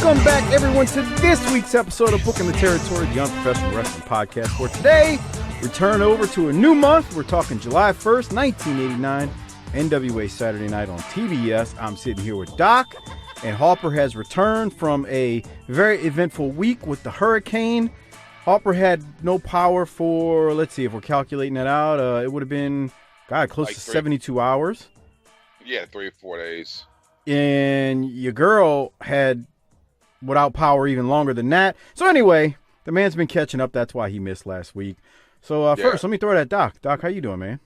Welcome back, everyone, to this week's episode of Booking the Territory, the Unprofessional Wrestling Podcast. For today, we turn over to a new month. We're talking July 1st, 1989, NWA Saturday Night on TBS. I'm sitting here with Doc, and Harper has returned from a very eventful week with the hurricane. Harper had no power for, let's see, if we're calculating that out, it would have been, close to 72 hours. Yeah, 3 or 4 days. And your girl had without power even longer than that. So anyway, the man's been catching up. That's why he missed last week. So first, let me throw it at Doc. Doc, how you doing, man?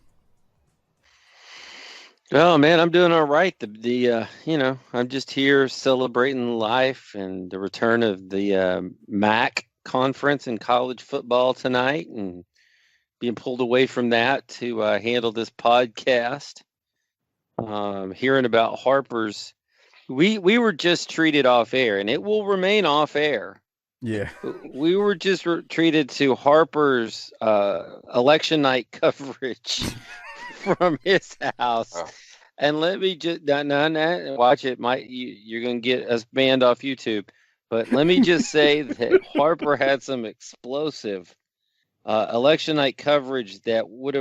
Oh man, I'm doing all right. I'm just here celebrating life and the return of the MAC conference in college football tonight, and being pulled away from that to handle this podcast. Hearing about Harper's. We were just treated off air, and it will remain off air. Yeah. We were just treated to Harper's election night coverage from his house. Oh. And let me just watch it. You're going to get us banned off YouTube. But let me just say that Harper had some explosive election night coverage that would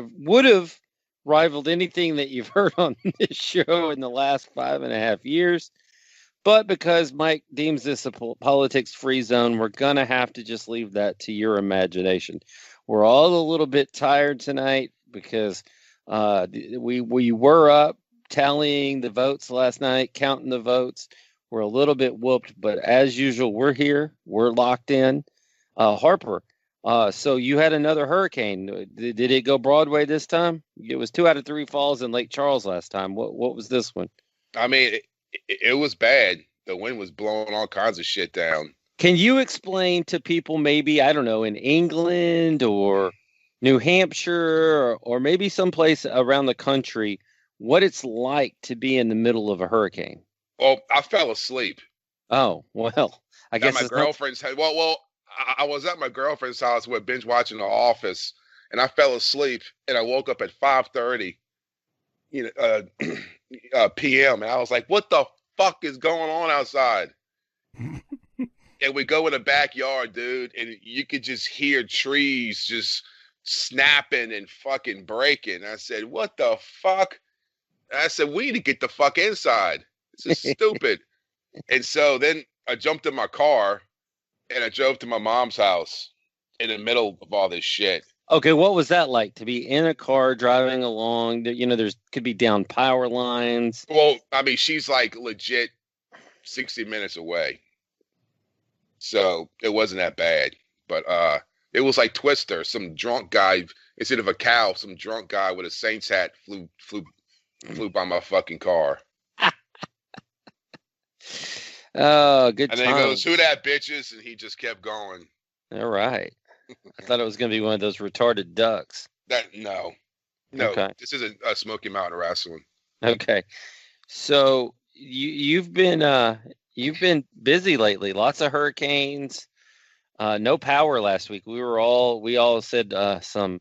have rivaled anything that you've heard on this show in the last 5.5 years. But because Mike deems this a politics-free zone, we're going to have to just leave that to your imagination. We're all a little bit tired tonight because we were up tallying the votes last night, counting the votes. We're a little bit whooped, but as usual, we're here. We're locked in. Harper, so you had another hurricane. Did it go Broadway this time? It was 2 out of 3 falls in Lake Charles last time. What was this one? I mean, it was bad. The wind was blowing all kinds of shit down. Can you explain to people maybe, I don't know, in England or New Hampshire or maybe someplace around the country, what it's like to be in the middle of a hurricane? Well, I fell asleep. Oh, well, I guess my girlfriend's house. Well, I was at my girlfriend's house with binge watching The Office, and I fell asleep, and I woke up at 5:30, p.m. and I was like, "What the fuck is going on outside?" And we go in the backyard, dude, and you could just hear trees just snapping and fucking breaking. I said, "What the fuck?" And I said, "We need to get the fuck inside. This is stupid." And so then I jumped in my car and I drove to my mom's house in the middle of all this shit. Okay, what was that like to be in a car driving along? There's could be down power lines. Well, I mean, she's like legit 60 minutes away. So it wasn't that bad. But it was like Twister. Some drunk guy, instead of a cow, some drunk guy with a Saints hat flew by my fucking car. Oh, good and time. then he goes, "Who that, bitches?" And he just kept going. All right. I thought it was going to be one of those retarded ducks. No. Okay. This isn't Smoky Mountain Wrestling. Okay. So you've been busy lately. Lots of hurricanes. No power last week. We all said dude.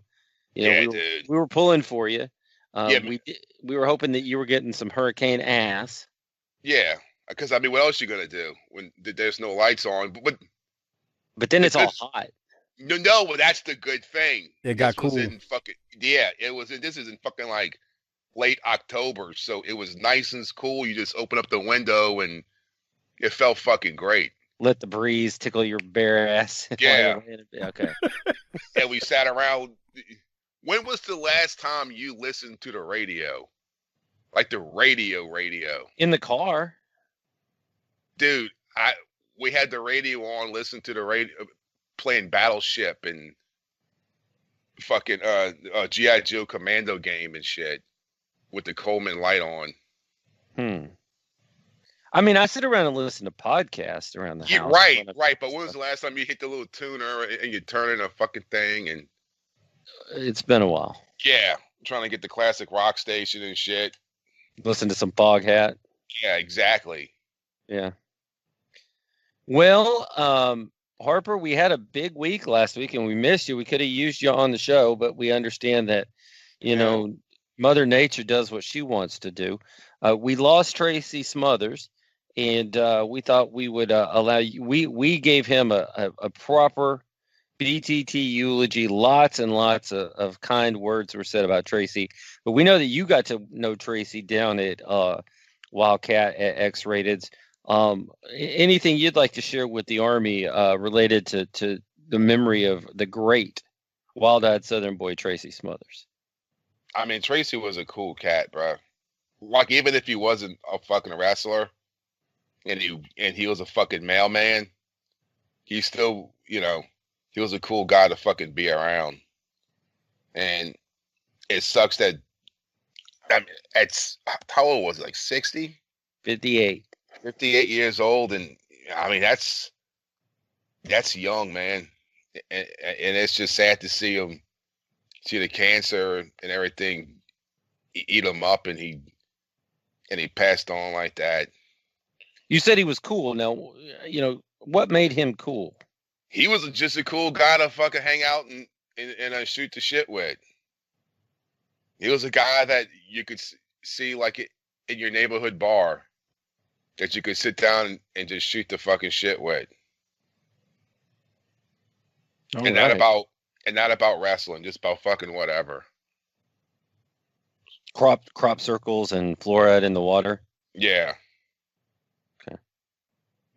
we were pulling for you. Yeah, we were hoping that you were getting some hurricane ass. Yeah, because I mean, what else you gonna do when there's no lights on? But then it's all hot. No, well, that's the good thing. It got cool. This is in fucking like late October, so it was nice and cool. You just open up the window and it felt fucking great. Let the breeze tickle your bare ass. Yeah. Okay. And we sat around. When was the last time you listened to the radio? Like the radio? In the car. Dude, we had the radio on, listened to the radio, playing Battleship and fucking G.I. Joe Commando game and shit with the Coleman light on. I mean, I sit around and listen to podcasts around the house. Right. But when was the last time you hit the little tuner and you turn in a fucking thing? And it's been a while. Yeah, trying to get the classic rock station and shit. Listen to some Foghat. Yeah, exactly. Yeah. Well, Harper, we had a big week last week and we missed you. We could have used you on the show, but we understand that, you know, Mother Nature does what she wants to do. We lost Tracy Smothers, and we thought we would allow you. We gave him a proper BTT eulogy. Lots and lots of kind words were said about Tracy, but we know that you got to know Tracy down at Wildcat at X-Rateds. Anything you'd like to share with the Army related to the memory of the great wild-eyed Southern boy Tracy Smothers? I mean, Tracy was a cool cat, bro. Like, even if he wasn't a fucking wrestler and he was a fucking mailman, he still, he was a cool guy to fucking be around. And it sucks that, I mean, how old was it? Like 60? 58. 58 years old. And I mean, that's young, man. And it's just sad to see the cancer and everything eat him up, and he passed on like that. You said he was cool. Now, what made him cool? He was just a cool guy to fucking hang out and shoot the shit with. He was a guy that you could see like in your neighborhood bar that you could sit down and just shoot the fucking shit with. And not about wrestling, just about fucking whatever. Crop circles and fluoride in the water. Yeah. Okay.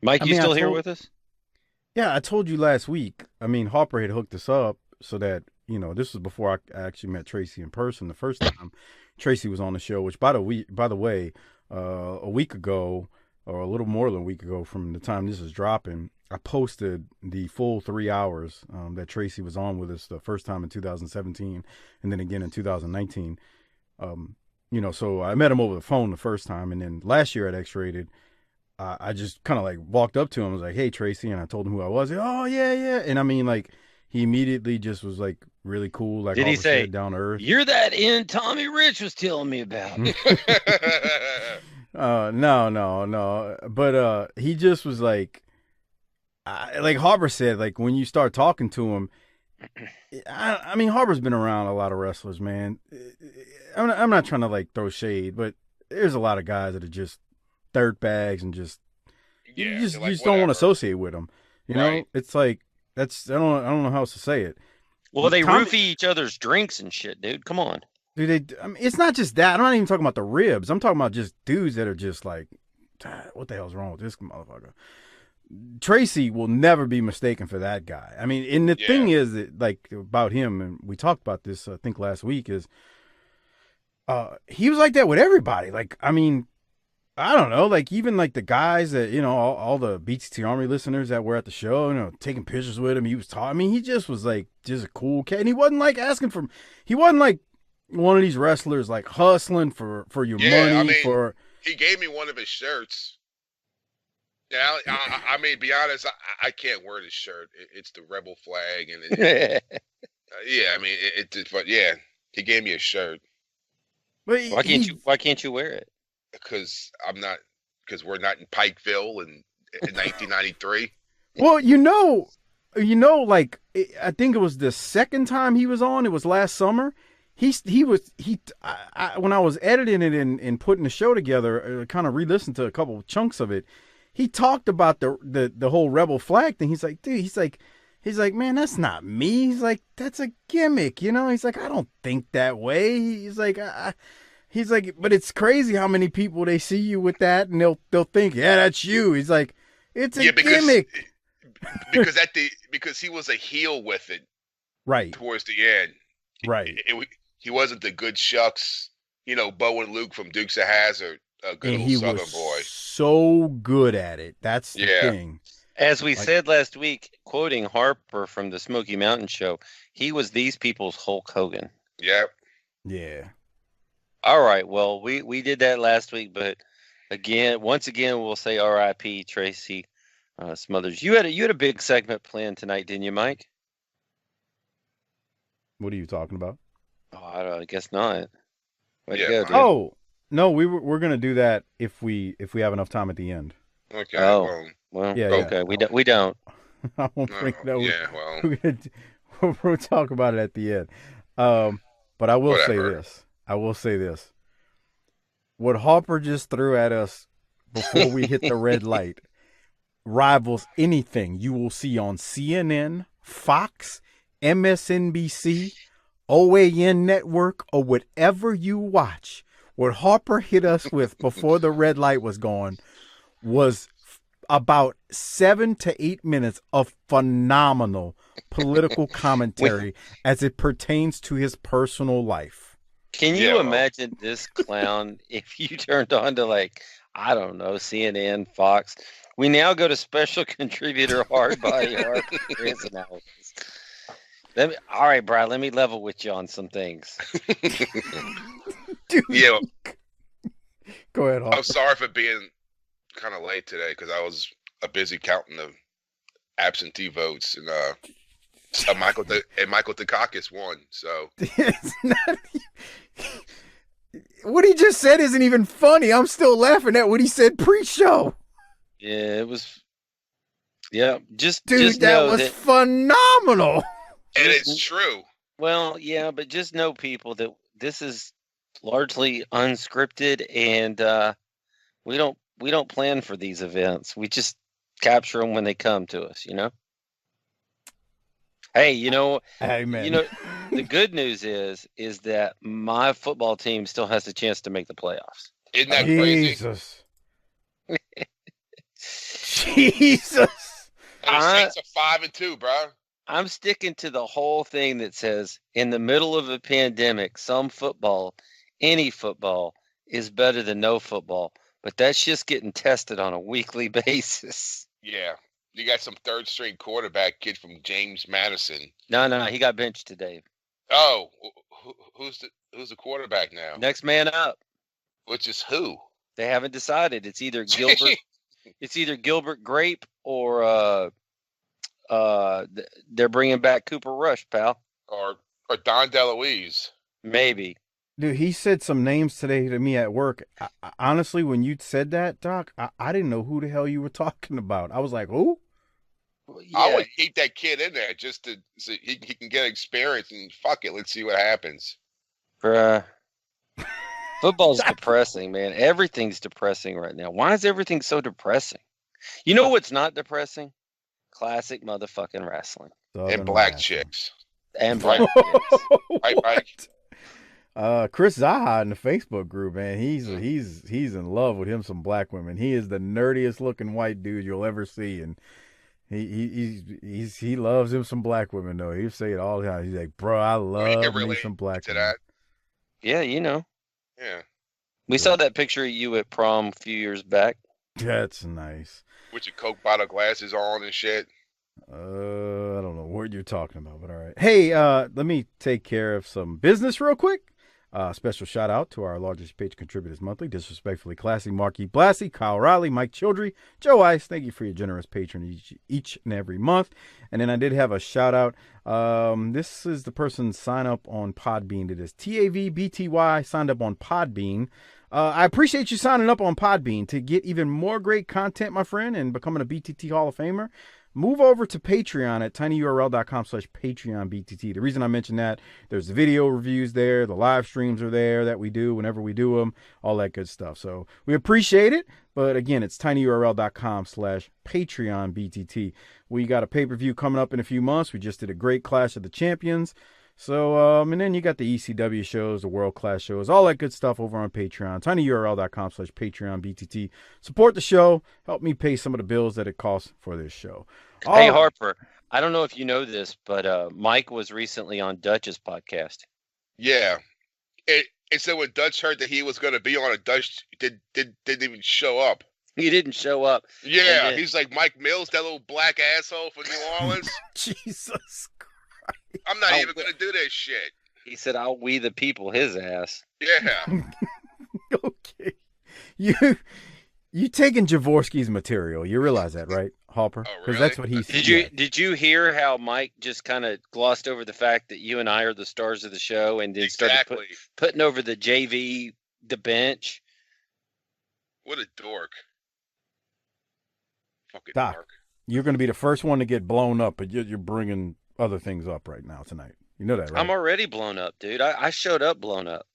Mike, you still here with us? Yeah, I told you last week. I mean, Harper had hooked us up so that, this was before I actually met Tracy in person the first time. Tracy was on the show, which by the way, a week ago, or a little more than a week ago from the time this is dropping, I posted the full 3 hours that Tracy was on with us the first time in 2017 and then again in 2019. So I met him over the phone the first time, and then last year at X-Rated, I just kind of like walked up to him. I was like, "Hey, Tracy," and I told him who I was. Like, "Oh, yeah." And I mean, like, he immediately just was like really cool. Like, did he say down to earth? You're that in Tommy Rich was telling me about. No. But he just was like Harper said, like when you start talking to him, I mean, Harper's been around a lot of wrestlers, man. I'm not trying to like throw shade, but there's a lot of guys that are just dirt bags and just you just don't want to associate with them. You know, it's like I don't know how else to say it. Well, they roofie each other's drinks and shit, dude. Come on. Dude, I mean, it's not just that. I'm not even talking about the ribs. I'm talking about just dudes that are just like, what the hell's wrong with this motherfucker? Tracy will never be mistaken for that guy. I mean, and the thing is that, like, about him, and we talked about this, I think, last week, is he was like that with everybody. Like, I mean, I don't know, like, even like the guys that, all the BTT Army listeners that were at the show, taking pictures with him, he was talking. I mean, he just was like, just a cool cat. And he wasn't like he wasn't like one of these wrestlers like hustling for your money. I mean, he gave me one of his shirts. Yeah, I mean, be honest, I can't wear this shirt. It's the rebel flag, and I mean, but yeah, he gave me a shirt. But why can't you wear it? Because we're not in Pikeville in 1993. Well, like, I think it was the second time he was on. It was last summer. When I was editing it and putting the show together, kind of re-listened to a couple of chunks of it. He talked about the whole rebel flag thing. He's like, dude, he's like, man, that's not me. He's like, that's a gimmick, He's like, I don't think that way. He's like, but it's crazy how many people they see you with that, and they'll think, yeah, that's you. He's like, it's a gimmick. Because he was a heel with it, right? Towards the end, right? He wasn't the good shucks, Bo and Luke from Dukes of Hazzard. A good old Southern boy. So good at it. That's the thing. As we said last week, quoting Harper from the Smoky Mountain Show, he was these people's Hulk Hogan. Yep. Yeah. All right. Well, we did that last week, but once again, we'll say R.I.P. Tracy Smothers. You had a big segment planned tonight, didn't you, Mike? What are you talking about? Oh, I guess not. Way to go, dude. Oh. No, we're gonna do that if we have enough time at the end. Okay. Oh, well, yeah. Okay, we don't. I won't bring it up. Yeah, well, we'll talk about it at the end. But I will say this. What Harper just threw at us before we hit the red light rivals anything you will see on CNN, Fox, MSNBC, OAN Network, or whatever you watch. What Harper hit us with before the red light was gone was about 7 to 8 minutes of phenomenal political commentary as it pertains to his personal life. Can you imagine this clown if you turned on to, like, I don't know, CNN, Fox? We now go to special contributor Hard Body Hard for his analysis. All right, Brad, let me level with you on some things. Dude. Yeah. Go ahead, Harper. I'm sorry for being kind of late today because I was busy counting the absentee votes, and Michael Dukakis won. So it's not. What he just said isn't even funny. I'm still laughing at what he said pre-show. Yeah, it was. Yeah, just that was phenomenal. And it's true. Well, yeah, but just know, people, that this is largely unscripted, and we don't plan for these events. We just capture them when they come to us, you know? Hey, Amen. The good news is that my football team still has a chance to make the playoffs. Isn't that crazy? Jesus. And the Saints are 5-2, bro. I'm sticking to the whole thing that says in the middle of a pandemic, some football, any football, is better than no football. But that's just getting tested on a weekly basis. Yeah. You got some third-string quarterback kid from James Madison. No, he got benched today. Oh, who's the quarterback now? Next man up. Which is who? They haven't decided. It's either Gilbert. It's either Gilbert Grape or they're bringing back Cooper Rush, pal. Or Don DeLuise. Maybe. Dude, he said some names today to me at work. Honestly, when you said that, Doc, I didn't know who the hell you were talking about. I was like, who? Yeah. I would keep that kid in there just so he can get experience, and fuck it, let's see what happens. Football's depressing, man. Everything's depressing right now. Why is everything so depressing? You know what's not depressing? Classic motherfucking wrestling. And black chicks. And black chicks. Right, Mike? Chris Zaha in the Facebook group, man, he's in love with him some black women. He is the nerdiest looking white dude you'll ever see, and he loves him some black women though. He'll say it all the time. He's like, bro, I love me some black women. That. Yeah, Yeah. We saw that picture of you at prom a few years back. That's nice. With your Coke bottle glasses on and shit. I don't know what you're talking about, but all right. Hey, let me take care of some business real quick. Special shout out to our largest page contributors monthly, Disrespectfully Classy, Marky Blassie, Kyle Riley, Mike Childry, Joe Ice. Thank you for your generous patronage each and every month. And then I did have a shout out. This is the person sign up on Podbean. It is TAVBTY signed up on Podbean. I appreciate you signing up on Podbean to get even more great content, my friend, and becoming a BTT Hall of Famer. Move over to Patreon at tinyurl.com/PatreonBTT. The reason I mention that, there's the video reviews there, the live streams are there that we do whenever we do them, all that good stuff. So we appreciate it. But again, it's tinyurl.com/PatreonBTT. We got a pay-per-view coming up in a few months. We just did a great Clash of the Champions. So, and then you got the ECW shows, the World Class shows, all that good stuff over on Patreon. tinyurl.com/PatreonBTT. Support the show. Help me pay some of the bills that it costs for this show. Hey, Harper, I don't know if you know this, but Mike was recently on Dutch's podcast. Yeah. And so when Dutch heard that he was going to be on Dutch didn't even show up. He didn't show up. Yeah, he's like Mike Mills, that little black asshole from New Orleans. Jesus Christ. I'm not even going to do that shit. He said, I'll we the people his ass. Yeah. Okay. You taking Jaworski's material. You realize that, right, Harper? Oh, Because really? that's what he said. Did you hear how Mike just kind of glossed over the fact that you and I are the stars of the show and then started putting over the JV, the bench? What a dork. Fucking Doc, dork. you're going to be the first one to get blown up, but you're bringing other things up right now tonight. You know that, right? I'm already blown up, dude. I showed up blown up.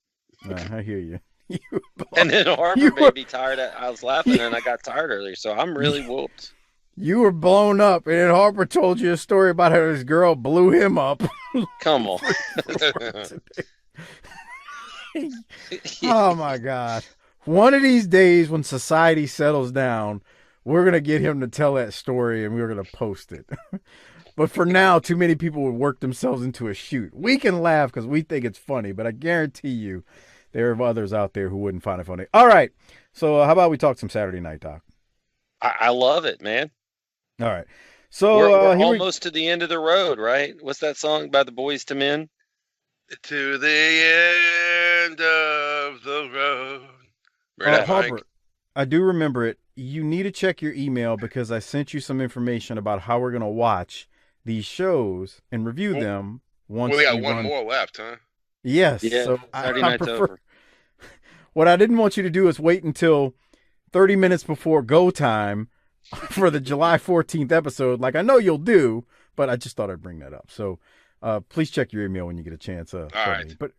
I hear you. And then Harper you made me tired. I was laughing and I got tired earlier, so I'm really whooped. You were blown up, and then Harper told you a story about how his girl blew him up. Come on. Oh, my God. One of these days when society settles down, we're going to get him to tell that story, and we're going to post it. But for now, too many people would work themselves into a shoot. We can laugh because we think it's funny, but I guarantee you there are others out there who wouldn't find it funny. All right. So how about we talk some Saturday Night, Doc? I love it, man. All right. So we're almost to the end of the road, right? What's that song by the Boys to Men? To the end of the road. Harper, I do remember it. You need to check your email because I sent you some information about how we're going to watch these shows and review them once we got one more left, huh? Yes. Yeah, so I prefer. Over. What I didn't want you to do is wait until 30 minutes before go time for the July 14th episode, like I know you'll do, but I just thought I'd bring that up. So please check your email when you get a chance. All right. But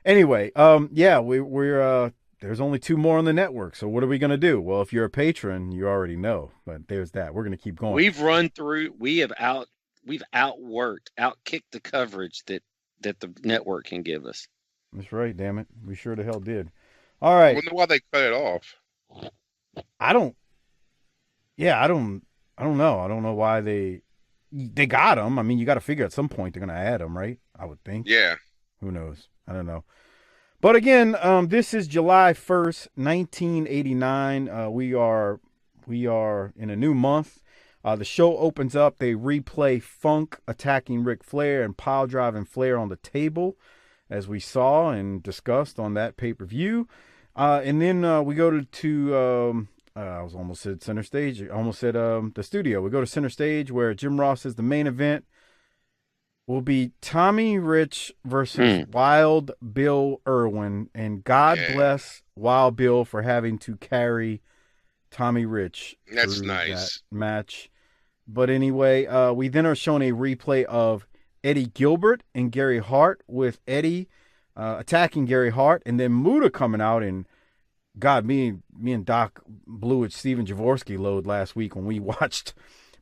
anyway, we're there's only 2 more on the network. So what are we going to do? Well, if you're a patron, you already know, but there's that. We're going to keep going. We've outkicked the coverage that the network can give us. That's right, damn it. We sure the hell did. All right. I wonder why they cut it off. I don't know. I don't know why they got them. I mean, you got to figure at some point they're going to add them, right? I would think. Yeah. Who knows? I don't know. But again, this is July 1st, 1989. We are in a new month. The show opens up. They replay Funk attacking Ric Flair and pile driving Flair on the table, as we saw and discussed on that pay-per-view. And then we go to I was almost at center stage. I almost said the studio. We go to center stage where Jim Ross is the main event. Will be Tommy Rich versus Wild Bill Irwin. And God bless Wild Bill for having to carry Tommy Rich. That's nice. That match. But anyway, we then are shown a replay of Eddie Gilbert and Gary Hart, with Eddie attacking Gary Hart, and then Muta coming out. And God, me and Doc blew a Steven Jaworski load last week when we watched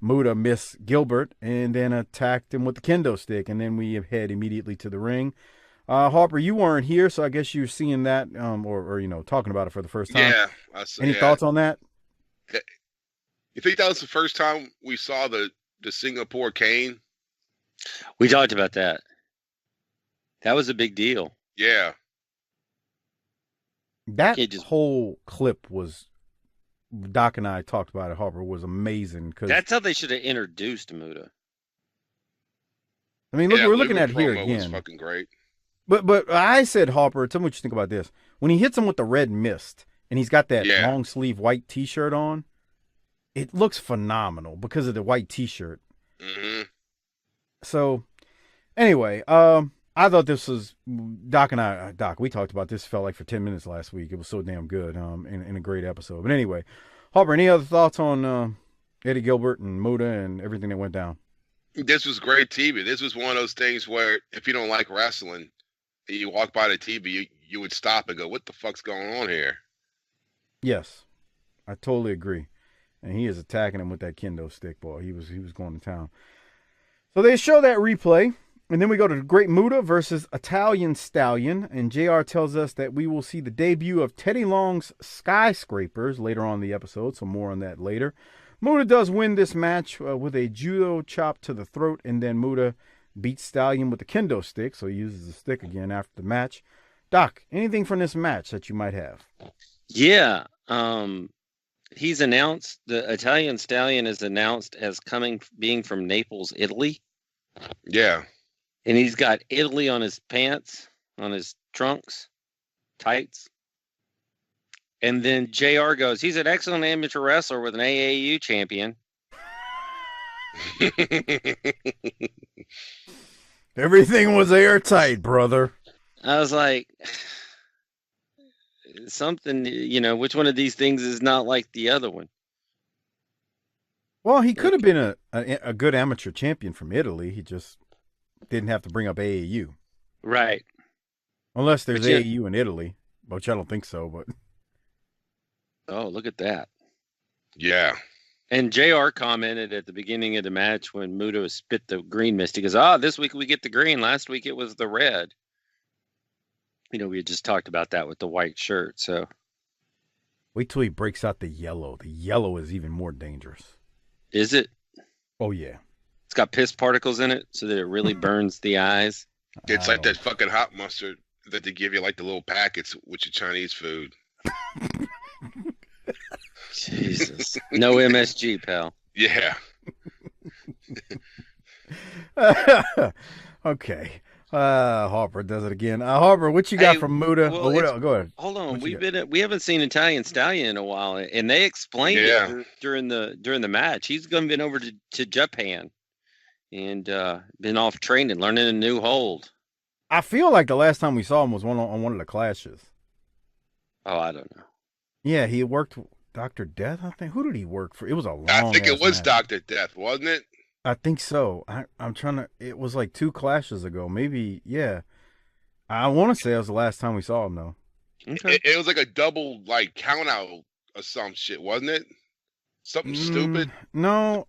Muta miss Gilbert and then attacked him with the kendo stick, and then we head immediately to the ring. Harper, you weren't here, so I guess you're seeing that, or talking about it for the first time. Yeah. Any thoughts on that? You think that was the first time we saw the Singapore cane? We talked about that. That was a big deal. Yeah. That whole clip was, Doc and I talked about it, Harper, was amazing. That's how they should have introduced Muta. I mean, look, we're looking at it here was again. Fucking great. But I said, Harper, tell me what you think about this. When he hits him with the red mist and he's got that long sleeve white T-shirt on, it looks phenomenal because of the white T-shirt. Mm-hmm. So, anyway, I thought this was, Doc, we talked about this, felt like for 10 minutes last week. It was so damn good, in a great episode. But anyway, Harper, any other thoughts on Eddie Gilbert and Muta and everything that went down? This was great TV. This was one of those things where if you don't like wrestling, you walk by the TV, you would stop and go, what the fuck's going on here? Yes, I totally agree. And he is attacking him with that kendo stick, boy. He was going to town. So they show that replay. And then we go to Great Muta versus Italian Stallion. And JR tells us that we will see the debut of Teddy Long's Skyscrapers later on in the episode. So more on that later. Muta does win this match with a judo chop to the throat. And then Muta beats Stallion with the kendo stick. So he uses the stick again after the match. Doc, anything from this match that you might have? Yeah. He's announced, the Italian Stallion is announced as being from Naples, Italy. Yeah. And he's got Italy on his pants, on his trunks, tights. And then JR goes, he's an excellent amateur wrestler with an AAU champion. Everything was airtight, brother. I was like, something, which one of these things is not like the other one? Well, he could have been a good amateur champion from Italy. He just didn't have to bring up AAU. Right. Unless there's AAU in Italy. which I don't think so, but. Oh, look at that. Yeah. And JR commented at the beginning of the match when Muto spit the green mist. He goes, this week we get the green. Last week it was the red. We had just talked about that with the white shirt. So wait till he breaks out the yellow. The yellow is even more dangerous. Is it? Oh, yeah. It's got piss particles in it so that it really burns the eyes. It's like that fucking hot mustard that they give you, like the little packets with your Chinese food. Jesus. No MSG, pal. Yeah. Okay. Harper does it again. Harper, what you got from Muta? Well, go ahead. Hold on. We haven't seen Italian Stallion in a while, and they explained it during the match. He's been over to Japan and been off training, learning a new hold. I feel like the last time we saw him was on one of the clashes. Oh, I don't know. Yeah, he worked Dr. Death, I think. Who did he work for? It was a long I think it was match. Dr. Death, wasn't it? I think so. I'm trying to. It was like 2 clashes ago, maybe. Yeah, I want to say it was the last time we saw him, though. Okay. It was like a double count out or some shit, wasn't it? Something stupid. No,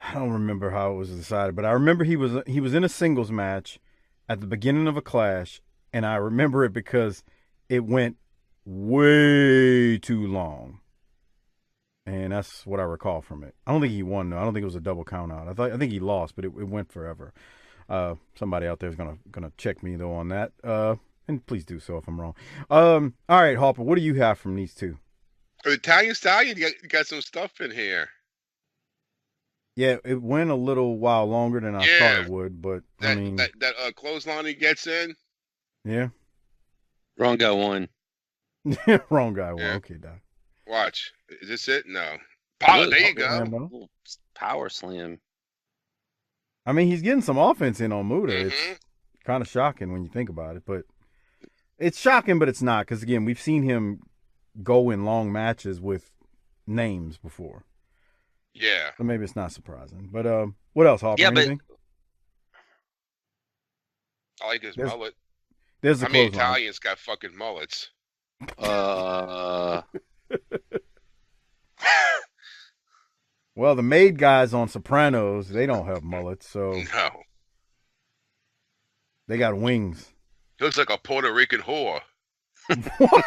I don't remember how it was decided, but I remember he was in a singles match at the beginning of a clash, and I remember it because it went way too long. And that's what I recall from it. I don't think he won, though. I don't think it was a double count out. I think he lost, but it went forever. Somebody out there is gonna check me though on that. And please do so if I'm wrong. All right, Harper, what do you have from these two? Italian Stallion, you got some stuff in here. Yeah, it went a little while longer than I thought it would, but that clothesline he gets in. Yeah. Wrong guy won. Wrong guy won. Okay, Doc. Watch. Is this it? No. Power. There you go. Power slam. I mean, he's getting some offense in on Muta. It's kind of shocking when you think about it, but it's shocking, but it's not because again, we've seen him go in long matches with names before. Yeah. So maybe it's not surprising. But what else, Harper? Anything? I like his mullet. There's Italians got fucking mullets. Well, the maid guys on Sopranos, they don't have mullets, so no. They got wings. He looks like a Puerto Rican whore. What?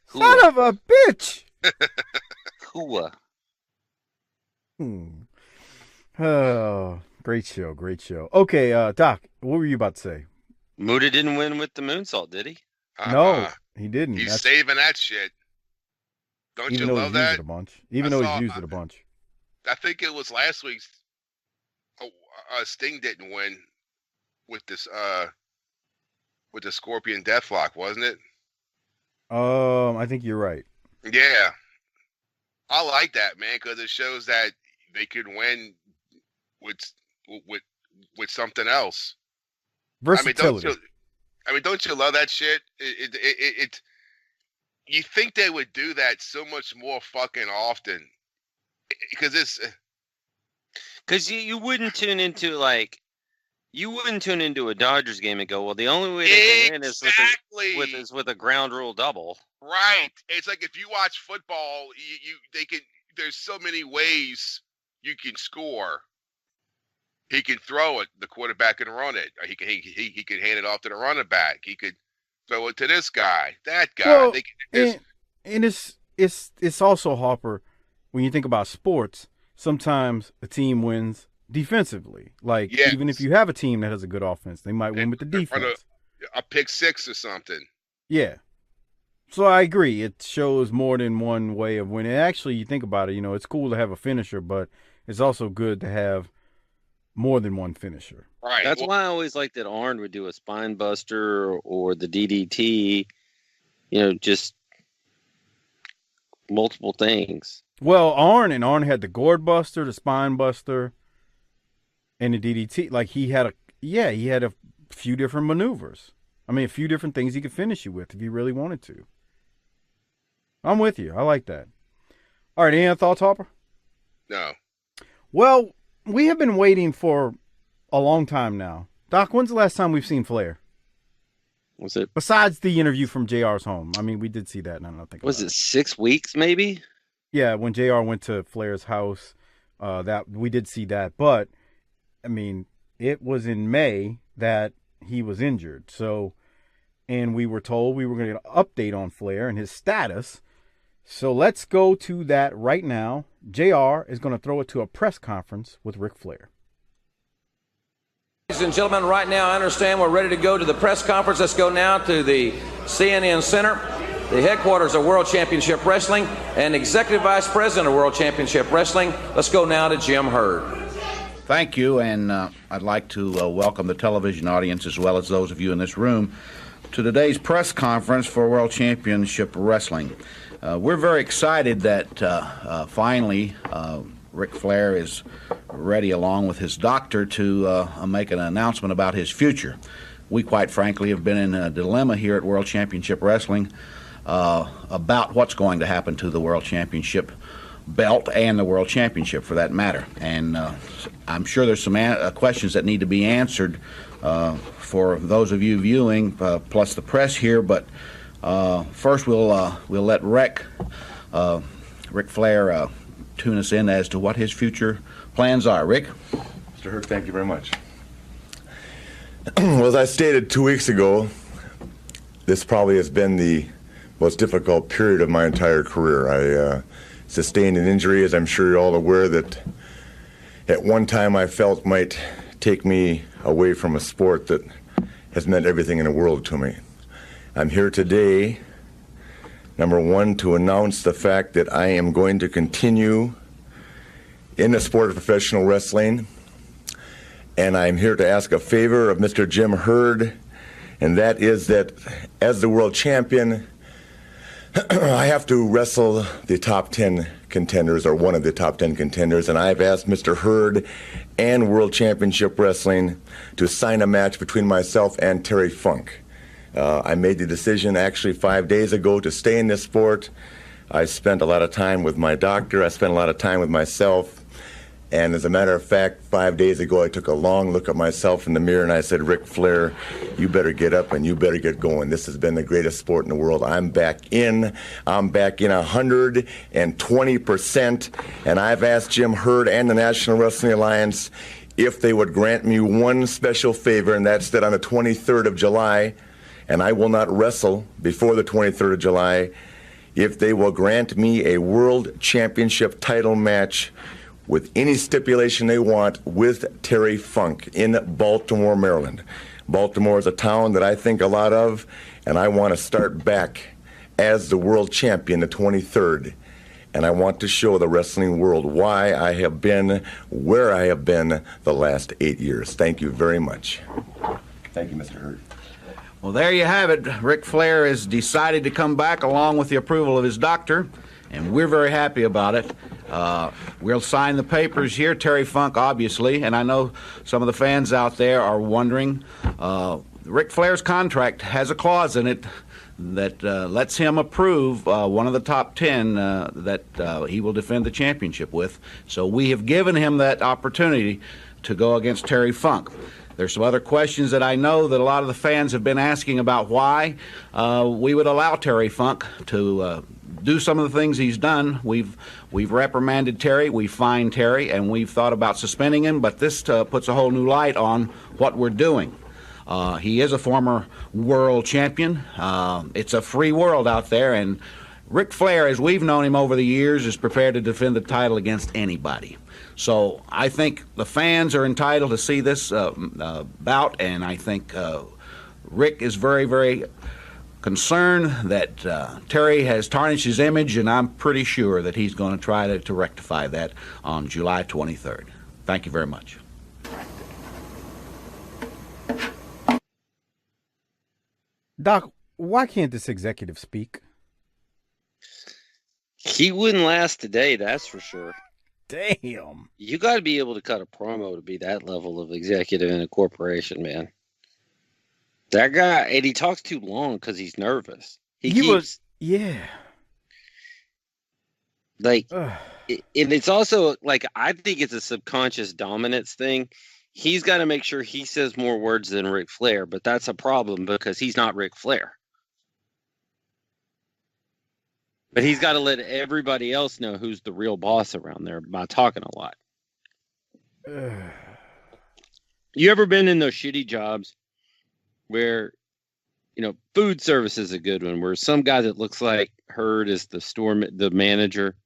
Son of a bitch! Hua. Oh, great show. Okay, Doc, what were you about to say? Muta didn't win with the moonsault, did he? No, he didn't. He's saving that shit. Don't you love that? Even though he's used it a bunch. I think it was last week's. Sting didn't win with this with the Scorpion Deathlock, wasn't it? I think you're right. Yeah, I like that, man, because it shows that they could win with something else. Versatility. Don't you love that shit? It you think they would do that so much more fucking often because you wouldn't tune into a Dodgers game and go, well, the only way they can win is with a ground rule double. Right. It's like if you watch football, there's so many ways you can score. He can throw it, the quarterback can run it. He can hand it off to the running back. He could throw it to this guy, that guy. Well, and it's also, Harper, when you think about sports, sometimes a team wins defensively. Even if you have a team that has a good offense, they might win with the defense. A pick six or something. Yeah. So I agree. It shows more than one way of winning. Actually, you think about it, it's cool to have a finisher, but it's also good to have more than one finisher. Right. That's why I always like that Arn would do a spine buster or the DDT, just multiple things. Well, Arn had the gourd buster, the spine buster, and the DDT. He had a few different maneuvers. A few different things he could finish you with if he really wanted to. I'm with you. I like that. All right, any other thoughts, Harper? No. Well, we have been waiting for a long time now Doc, when's the last time we've seen Flair? Was it? Besides the interview from JR's home. I mean, we did see that, and I don't think Was it 6 weeks, maybe? Yeah, when JR went to Flair's house, that we did see that. But, I mean, it was in May that he was injured. So, and we were told we were going to get an update on Flair and his status. So let's go to that right now. JR is going to throw it to a press conference with Ric Flair. Ladies and gentlemen, right now I understand we're ready to go to the press conference. Let's go now to the CNN Center, the headquarters of World Championship Wrestling, and Executive Vice President of World Championship Wrestling. Let's go now to Jim Herd. Thank you, and I'd like to welcome the television audience as well as those of you in this room to today's press conference for World Championship Wrestling. We're very excited that finally Ric Flair is ready, along with his doctor, to make an announcement about his future. We, quite frankly, have been in a dilemma here at World Championship Wrestling about what's going to happen to the World Championship belt and the World Championship, for that matter. And I'm sure there's some questions that need to be answered for those of you viewing, plus the press here. But first, we'll let Ric Flair tune us in as to what his future plans are. Rick? Mr. Hurt, thank you very much. Well, as I stated 2 weeks ago, this probably has been the most difficult period of my entire career. I sustained an injury, as I'm sure you're all aware, that at one time I felt might take me away from a sport that has meant everything in the world to me. I'm here today, number one, to announce the fact that I am going to continue in the sport of professional wrestling, and I'm here to ask a favor of Mr. Jim Herd, and that is that as the world champion, I have to wrestle the top 10 contenders, or one of the top 10 contenders, and I've asked Mr. Herd and World Championship Wrestling to sign a match between myself and Terry Funk. I made the decision actually 5 days ago to stay in this sport. I spent a lot of time with my doctor. I spent a lot of time with myself. And as a matter of fact, 5 days ago, I took a long look at myself in the mirror and I said, Ric Flair, you better get up and you better get going. This has been the greatest sport in the world. I'm back in 120%. And I've asked Jim Herd and the National Wrestling Alliance if they would grant me one special favor, and that's that on the 23rd of July, and I will not wrestle before the 23rd of July, if they will grant me a World Championship title match with any stipulation they want with Terry Funk in Baltimore, Maryland. Baltimore is a town that I think a lot of, and I want to start back as the world champion the 23rd. And I want to show the wrestling world why I have been where I have been the last 8 years. Thank you very much. Thank you, Mr. Herd. Well, there you have it. Ric Flair has decided to come back along with the approval of his doctor, and we're very happy about it. We'll sign the papers here, Terry Funk, obviously, and I know some of the fans out there are wondering. Ric Flair's contract has a clause in it that lets him approve one of the top 10 that he will defend the championship with. So we have given him that opportunity to go against Terry Funk. There's some other questions that I know that a lot of the fans have been asking about why we would allow Terry Funk to do some of the things he's done. We've reprimanded Terry, we fined Terry, and we've thought about suspending him, but this puts a whole new light on what we're doing. He is a former world champion. It's a free world out there, and Ric Flair, as we've known him over the years, is prepared to defend the title against anybody. So I think the fans are entitled to see this bout, and I think Rick is very, very concerned that Terry has tarnished his image, and I'm pretty sure that he's going to try to rectify that on July 23rd. Thank you very much. Doc, why can't this executive speak? He wouldn't last today, that's for sure. Damn. You got to be able to cut a promo to be that level of executive in a corporation, man. That guy, and he talks too long because he's nervous. Yeah. Like, and it's also, like, I think it's a subconscious dominance thing. he's got to make sure he says more words than Ric Flair, but that's a problem because he's not Ric Flair. But he's got to let everybody else know who's the real boss around there by talking a lot. You ever been in those shitty jobs where, food service is a good one, where some guy that looks like Hurd is the manager,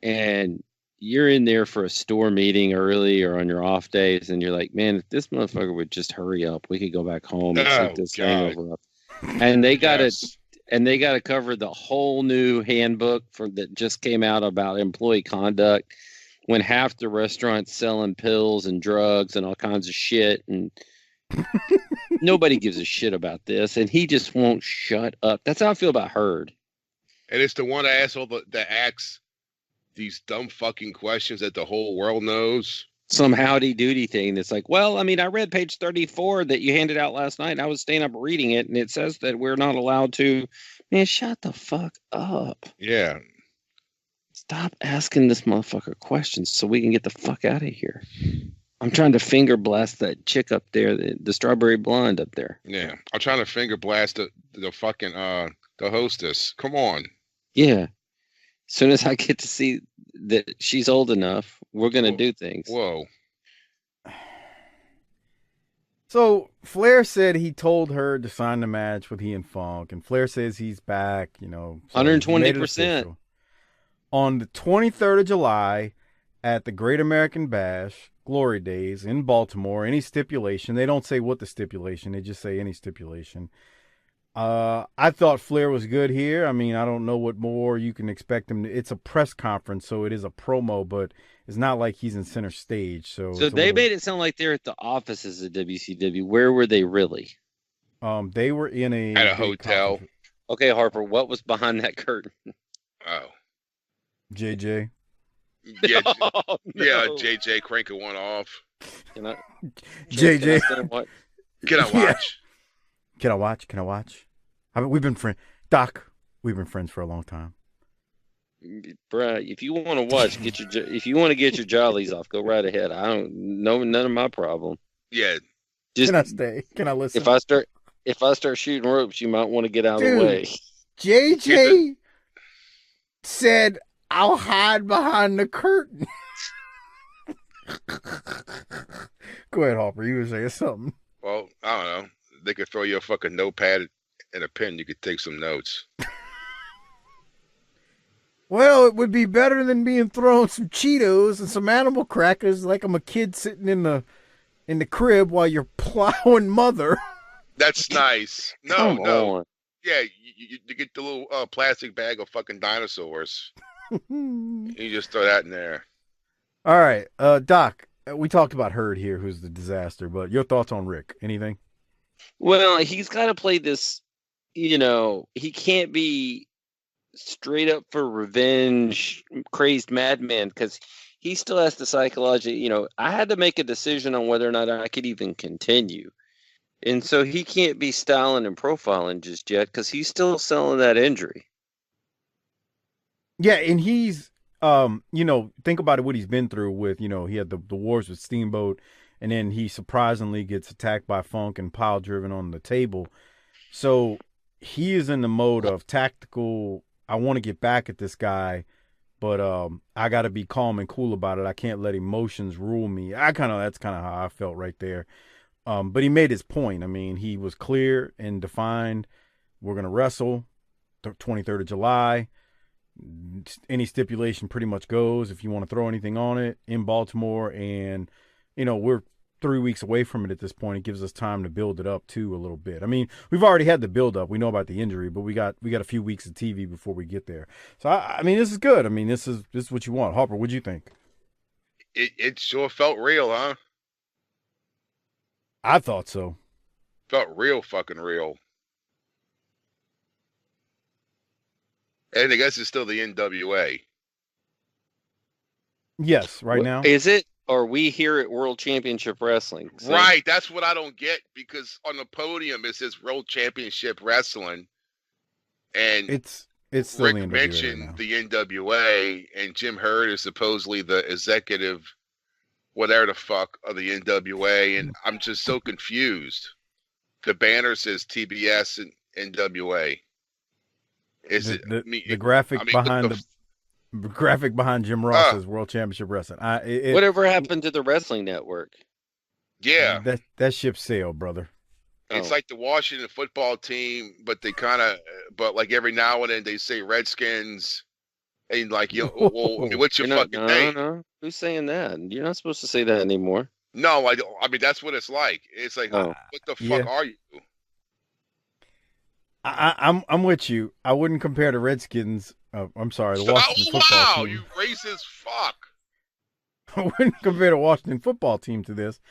and you're in there for a store meeting early or on your off days, and you're like, man, if this motherfucker would just hurry up, we could go back home and set this hangover up. And they got it. And they got to cover the whole new handbook that just came out about employee conduct, when half the restaurant's selling pills and drugs and all kinds of shit, and nobody gives a shit about this, and he just won't shut up. That's how I feel about Hurd. And it's the one asshole that asks these dumb fucking questions that the whole world knows. Some howdy doody thing that's like, well, I mean, I read page 34 that you handed out last night, and I was staying up reading it, and it says that we're not allowed to. Man, shut the fuck up. Yeah. Stop asking this motherfucker questions so we can get the fuck out of here. I'm trying to finger blast that chick up there, the strawberry blonde up there. Yeah. I'm trying to finger blast the fucking the hostess. Come on. Yeah. As soon as I get to see that she's old enough, we're going to do things. Whoa. So Flair said he told her to sign the match with he and Funk, and Flair says he's back, so 120%. On the 23rd of July at the Great American Bash, Glory Days in Baltimore, any stipulation. They don't say what the stipulation. They just say any stipulation. I thought Flair was good here. I mean, I don't know what more you can expect him to. It's a press conference, so it is a promo, but it's not like he's in center stage. So they made it sound like they're at the offices of WCW. Where were they really? They were at a hotel. Conference. Okay, Harper, what was behind that curtain? Oh. JJ. Yeah, no. Yeah, JJ cranking one off. JJ. Can I watch? Yeah. Can I watch? I mean, we've been friends. Doc, we've been friends for a long time. Bruh, if you want to watch, if you want to get your jollies off, go right ahead. I don't know, none of my problem. Yeah. Can I stay? Can I listen? If I start shooting ropes, you might want to get out of the way. JJ said, I'll hide behind the curtain. Go ahead, Harper. You were saying something. Well, I don't know. They could throw you a fucking notepad and a pen. You could take some notes. Well, it would be better than being thrown some Cheetos and some animal crackers like I'm a kid sitting in the crib while you're plowing mother. That's nice. No. On. Yeah, you get the little plastic bag of fucking dinosaurs. You just throw that in there. All right, Doc, we talked about Hurd here, who's the disaster, but your thoughts on Rick? Anything? Well, he's got to play this, he can't be straight up for revenge, crazed madman, because he still has to psychologically, I had to make a decision on whether or not I could even continue. And so he can't be styling and profiling just yet because he's still selling that injury. Yeah, and he's, think about what he's been through with, he had the wars with Steamboat, and then he surprisingly gets attacked by Funk and pile driven on the table. So he is in the mode of tactical, I want to get back at this guy, but I got to be calm and cool about it. I can't let emotions rule me. That's kind of how I felt right there. But he made his point. I mean, he was clear and defined. We're going to wrestle the 23rd of July. Any stipulation pretty much goes if you want to throw anything on it in Baltimore. And, we're 3 weeks away from it at this point. It gives us time to build it up too a little bit. I mean, we've already had the build up. We know about the injury, but we got a few weeks of TV before we get there. So I mean, this is good. I mean, this is what you want. Harper, what'd you think? It sure felt real, huh? I thought so. Felt real fucking real. And I guess it's still the NWA. Yes, right now. Is it? Or we here at World Championship Wrestling? So. Right, that's what I don't get, because on the podium it says World Championship Wrestling, and it's still Rick the NWA mentioned right now. the NWA, and Jim Hurd is supposedly the executive whatever the fuck of the NWA, and I'm just so confused. The banner says TBS and NWA. Is the graphic behind the graphic behind Jim Ross is World Championship Wrestling? Whatever happened to the Wrestling Network? Yeah, that ship sailed, brother. It's like the Washington football team, but they but like every now and then they say Redskins, and like what's your fucking name? No. Who's saying that? You're not supposed to say that anymore. No, I mean that's what it's like. It's like, what the fuck are you? I'm with you. I wouldn't compare the Redskins. I'm sorry, the Washington football team. Wow, you racist fuck. I wouldn't compare the Washington football team to this.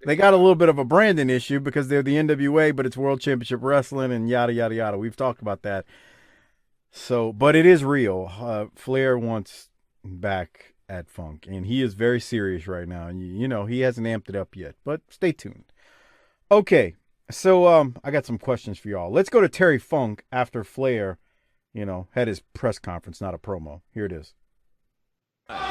They got a little bit of a branding issue because they're the NWA, but it's World Championship Wrestling and yada, yada, yada. We've talked about that. So, but it is real. Flair wants back at Funk, and he is very serious right now. And, he hasn't amped it up yet, but stay tuned. Okay, so I got some questions for y'all. Let's go to Terry Funk after Flair, had his press conference, not a promo. Here it is.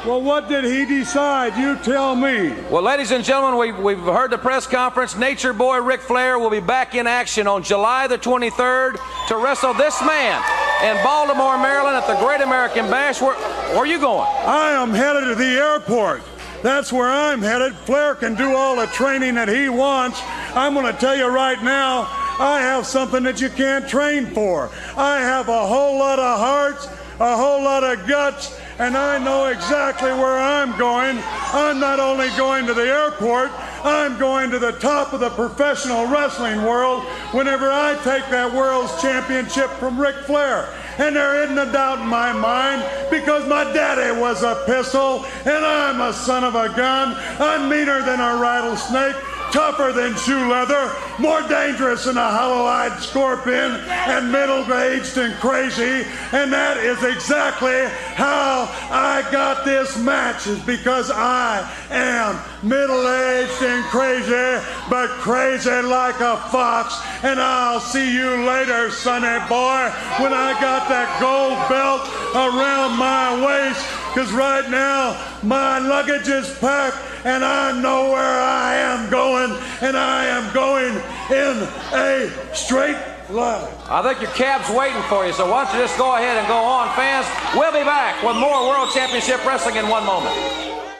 Well, what did he decide? You tell me. Well, ladies and gentlemen, we've heard the press conference. Nature Boy Ric Flair will be back in action on July the 23rd to wrestle this man in Baltimore, Maryland at the Great American Bash. Where are you going? I am headed to the airport. That's where I'm headed. Flair can do all the training that he wants. I'm going to tell you right now, I have something that you can't train for. I have a whole lot of hearts, a whole lot of guts, and I know exactly where I'm going. I'm not only going to the airport, I'm going to the top of the professional wrestling world whenever I take that world's championship from Ric Flair. And there isn't a doubt in my mind, because my daddy was a pistol, and I'm a son of a gun. I'm meaner than a rattlesnake, tougher than shoe leather, more dangerous than a hollow-eyed scorpion, and middle-aged and crazy. And that is exactly how I got this match, is because I am middle-aged and crazy, but crazy like a fox. And I'll see you later, sonny boy, when I got that gold belt around my waist, because right now my luggage is packed and I know where I am going, and I am going in a straight line. I think your cab's waiting for you, so why don't you just go ahead and go on, fans. We'll be back with more World Championship Wrestling in 1 moment.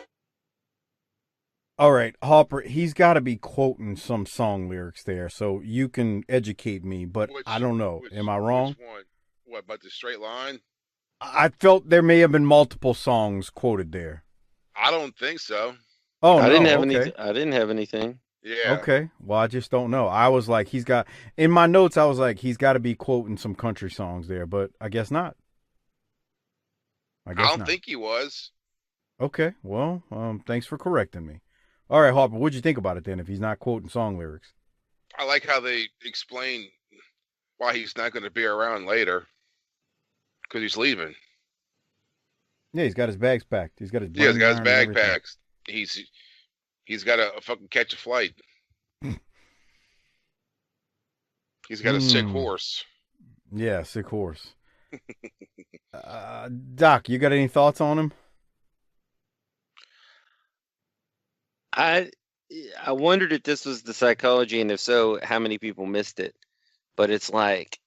All right, Harper, he's got to be quoting some song lyrics there, so you can educate me, but I don't know. Am I wrong? Which one? What, about the straight line? I felt there may have been multiple songs quoted there. I don't think so. Oh, I no, didn't have okay. anything. I didn't have anything. Yeah. Okay. Well, I just don't know. I was like, in my notes, I was like, he's got to be quoting some country songs there, but I guess not. I don't think he was. Okay. Well, thanks for correcting me. All right, Harper, what'd you think about it then if he's not quoting song lyrics? I like how they explain why he's not going to be around later, because he's leaving. Yeah, he's got his bags packed. He's got his bag packed. He's got to fucking catch a flight. He's got a sick horse. Yeah, sick horse. Doc, you got any thoughts on him? I wondered if this was the psychology, and if so, how many people missed it. But it's like,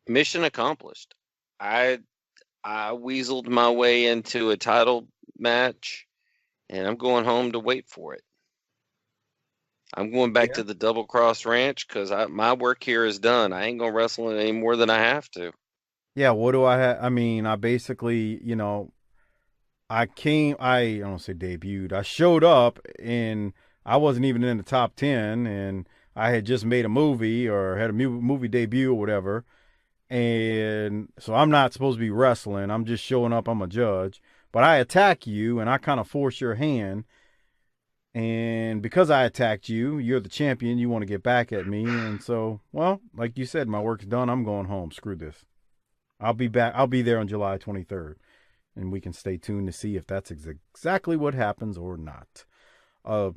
mission accomplished. I weaseled my way into a title match, and I'm going home to wait for it. I'm going back to the Double Cross Ranch because my work here is done. I ain't going to wrestle any more than I have to. Yeah, what do I have? I mean, I basically, I don't say debuted. I showed up, and I wasn't even in the top 10, and I had just made a movie or had a movie debut or whatever. And so I'm not supposed to be wrestling. I'm just showing up. I'm a judge. But I attack you, and I kind of force your hand. And because I attacked you, you're the champion. You want to get back at me. And so, well, like you said, my work's done. I'm going home. Screw this. I'll be back. I'll be there on July 23rd. And we can stay tuned to see if that's exactly what happens or not.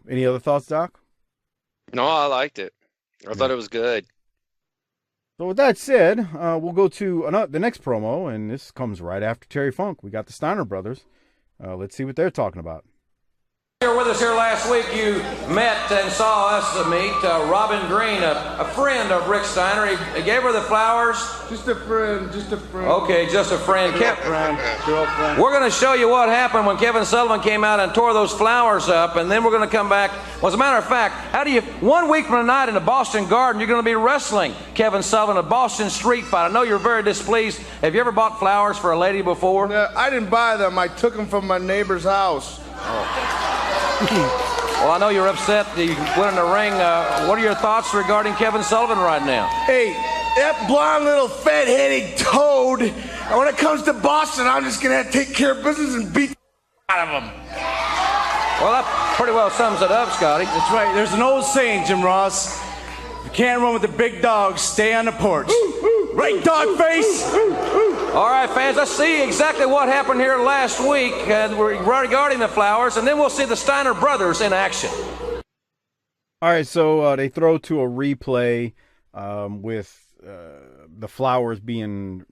Any other thoughts, Doc? No, I liked it. I thought it was good. So with that said, we'll go to the next promo, and this comes right after Terry Funk. We got the Steiner brothers. Let's see what they're talking about. You were with us here last week. You met and saw us meet Robin Green, a friend of Rick Steiner. He gave her the flowers. Just a friend. Okay, just a friend. Girlfriend. We're going to show you what happened when Kevin Sullivan came out and tore those flowers up, and then we're going to come back. Well, as a matter of fact, 1 week from tonight in the Boston Garden, you're going to be wrestling Kevin Sullivan, a Boston street fight. I know you're very displeased. Have you ever bought flowers for a lady before? No, I didn't buy them. I took them from my neighbor's house. Well, I know you're upset that you went in the ring. What are your thoughts regarding Kevin Sullivan right now? Hey, that blonde little fat-headed toad. And when it comes to Boston, I'm just gonna have to take care of business and beat the out of him. Well, that pretty well sums it up, Scotty. That's right. There's an old saying, Jim Ross. You can't run with the big dogs. Stay on the porch. Right, dog face? All right, fans, let's see exactly what happened here last week regarding the flowers, and then we'll see the Steiner brothers in action. All right, so they throw to a replay with the flowers being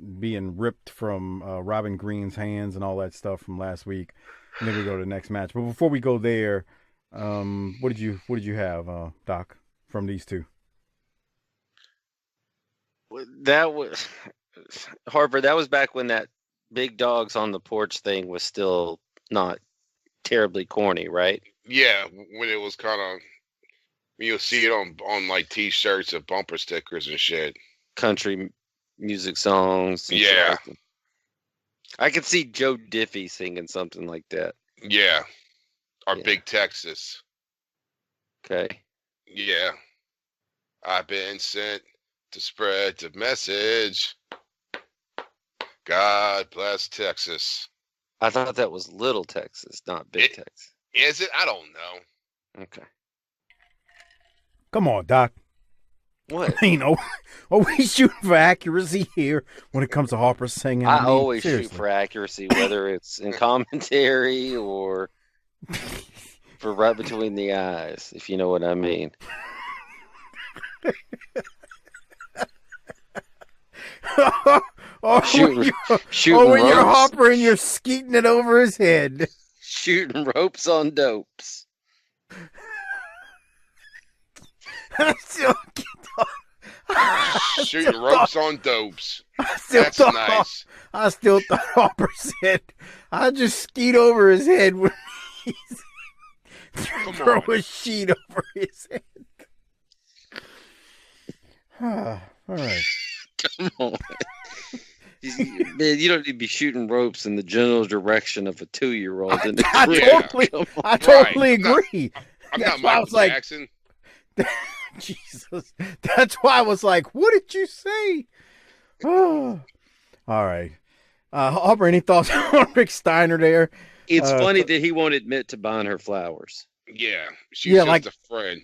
ripped from Robin Green's hands and all that stuff from last week. And then we go to the next match. But before we go there, what did you have, Doc, from these two? That was Harper. That was back when that big dogs on the porch thing was still not terribly corny, right? Yeah, when it was kind of, you'll see it on like T-shirts and bumper stickers and shit. Country music songs. Yeah. I could see Joe Diffie singing something like that. Yeah. Or Yeah. Big Texas. Okay. Yeah. I've been sent to spread the message. God bless Texas. I thought that was Little Texas, not Big Texas. Is it? I don't know. Okay. Come on, Doc. What? You know, are we shooting for accuracy here when it comes to Harper singing? I mean, always seriously. shoot for accuracy, whether it's in commentary or for right between the eyes, if you know what I mean. Shooting when you're ropes. Harper and you're skeeting it over his head. Shooting ropes on dopes. I still Shooting ropes on dopes. That's nice. I still thought Harper said, I just skeet over his head when he's throw a sheet over his head. All right. Come on. Man, you don't need to be shooting ropes in the general direction of a 2-year-old. I totally agree. I'm That's not why I Michael was like, Jackson. Jesus. That's why I was like, what did you say? Oh. All right. Harper, any thoughts on Rick Steiner there? It's funny that he won't admit to buying her flowers. Yeah, she's just a friend.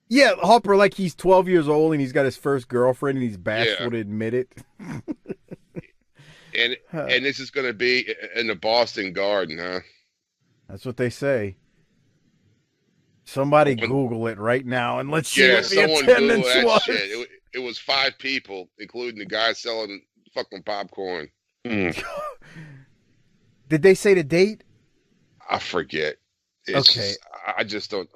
Yeah, Harper, like he's 12 years old and he's got his first girlfriend and he's bashful to admit it. And this is going to be in the Boston Garden, huh? That's what they say. Somebody Google it right now and let's see what the someone attendance Google that was. shit. It was 5 people, including the guy selling fucking popcorn. Did they say the date? I forget. Okay. I just don't.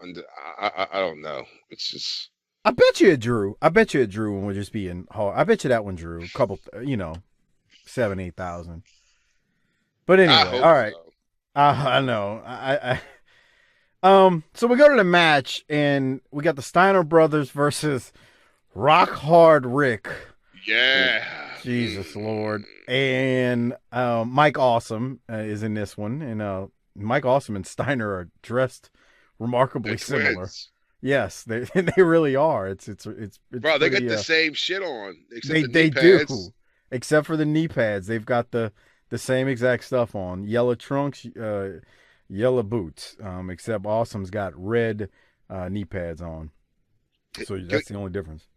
I don't know. It's just. I bet you it drew. I bet you it drew when we're just being hard. I bet you that one drew a couple, 7,000-8,000. But anyway, all right. So. I know. So we go to the match and we got the Steiner brothers versus Rock Hard Rick. Yeah. Jesus Lord. And Mike Awesome is in this one, and Mike Awesome and Steiner are dressed remarkably similar. Twins. Yes, they really are. It's Bro, they got the same shit on. Except they the knee pads. do, except for the knee pads. They've got the same exact stuff on. Yellow trunks, yellow boots. Except Awesome's got red knee pads on. So that's the only difference.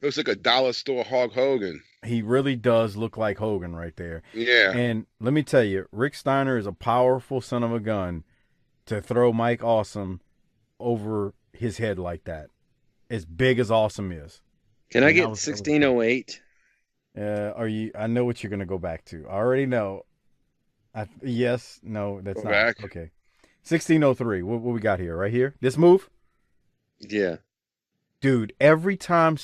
Looks like a dollar store Hulk Hogan. He really does look like Hogan right there. Yeah. And let me tell you, Rick Steiner is a powerful son of a gun to throw Mike Awesome over his head like that. As big as Awesome is. Can I get 1608? I know what you're going to go back to. I already know. Yes. No, that's Go not. back. Okay. 1603. What we got here? Right here? This move? Yeah. Dude, every time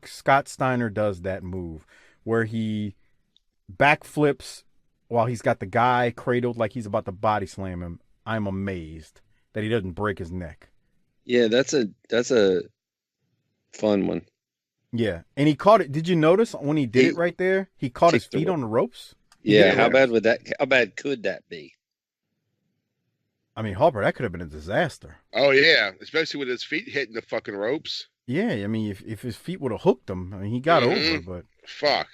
Scott Steiner does that move where he backflips while he's got the guy cradled like he's about to body slam him, I'm amazed that he doesn't break his neck. Yeah, that's a fun one. Yeah, and he caught it. Did you notice when he did it right there? He caught his feet on the ropes. Yeah, how bad could that be? I mean, Harper, that could have been a disaster. Oh yeah, especially with his feet hitting the fucking ropes. Yeah, I mean, if his feet would have hooked him, I mean, he got over, but fuck.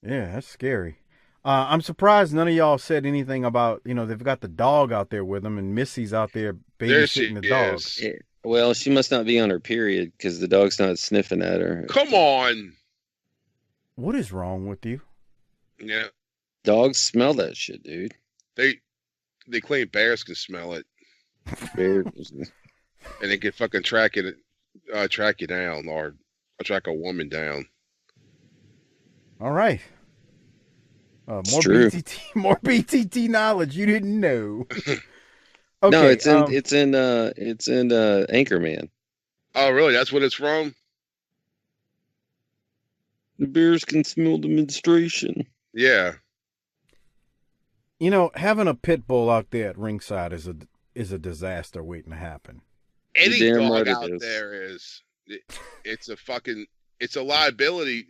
Yeah, that's scary. I'm surprised none of y'all said anything about, they've got the dog out there with them, and Missy's out there babysitting the dog. Yeah. Well, she must not be on her period because the dog's not sniffing at her. Come on. What is wrong with you? Yeah. Dogs smell that shit, dude. They claim bears can smell it. Bears. And they can fucking track you down or track a woman down. All right. More BTT knowledge you didn't know. Okay, no, it's in Anchorman. Oh, really? That's what it's from? The bears can smell the menstruation. Yeah. Having a pit bull out there at ringside is a disaster waiting to happen. Any dog out there it's a liability.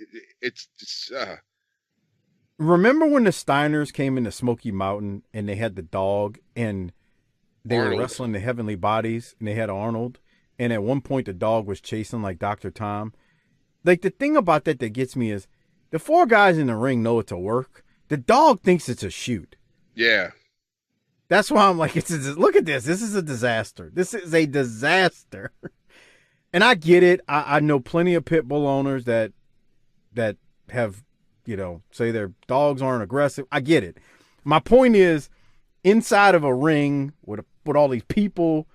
Remember when the Steiners came into Smoky Mountain and they had the dog and they were wrestling the Heavenly Bodies and they had Arnold, and at one point the dog was chasing like Dr. Tom? Like, the thing about that gets me is the four guys in the ring know it's a work. The dog thinks it's a shoot. Yeah. That's why I'm like, look at this. This is a disaster. This is a disaster. And I get it. I know plenty of pit bull owners that have, say their dogs aren't aggressive. I get it. My point is, inside of a ring with all these people,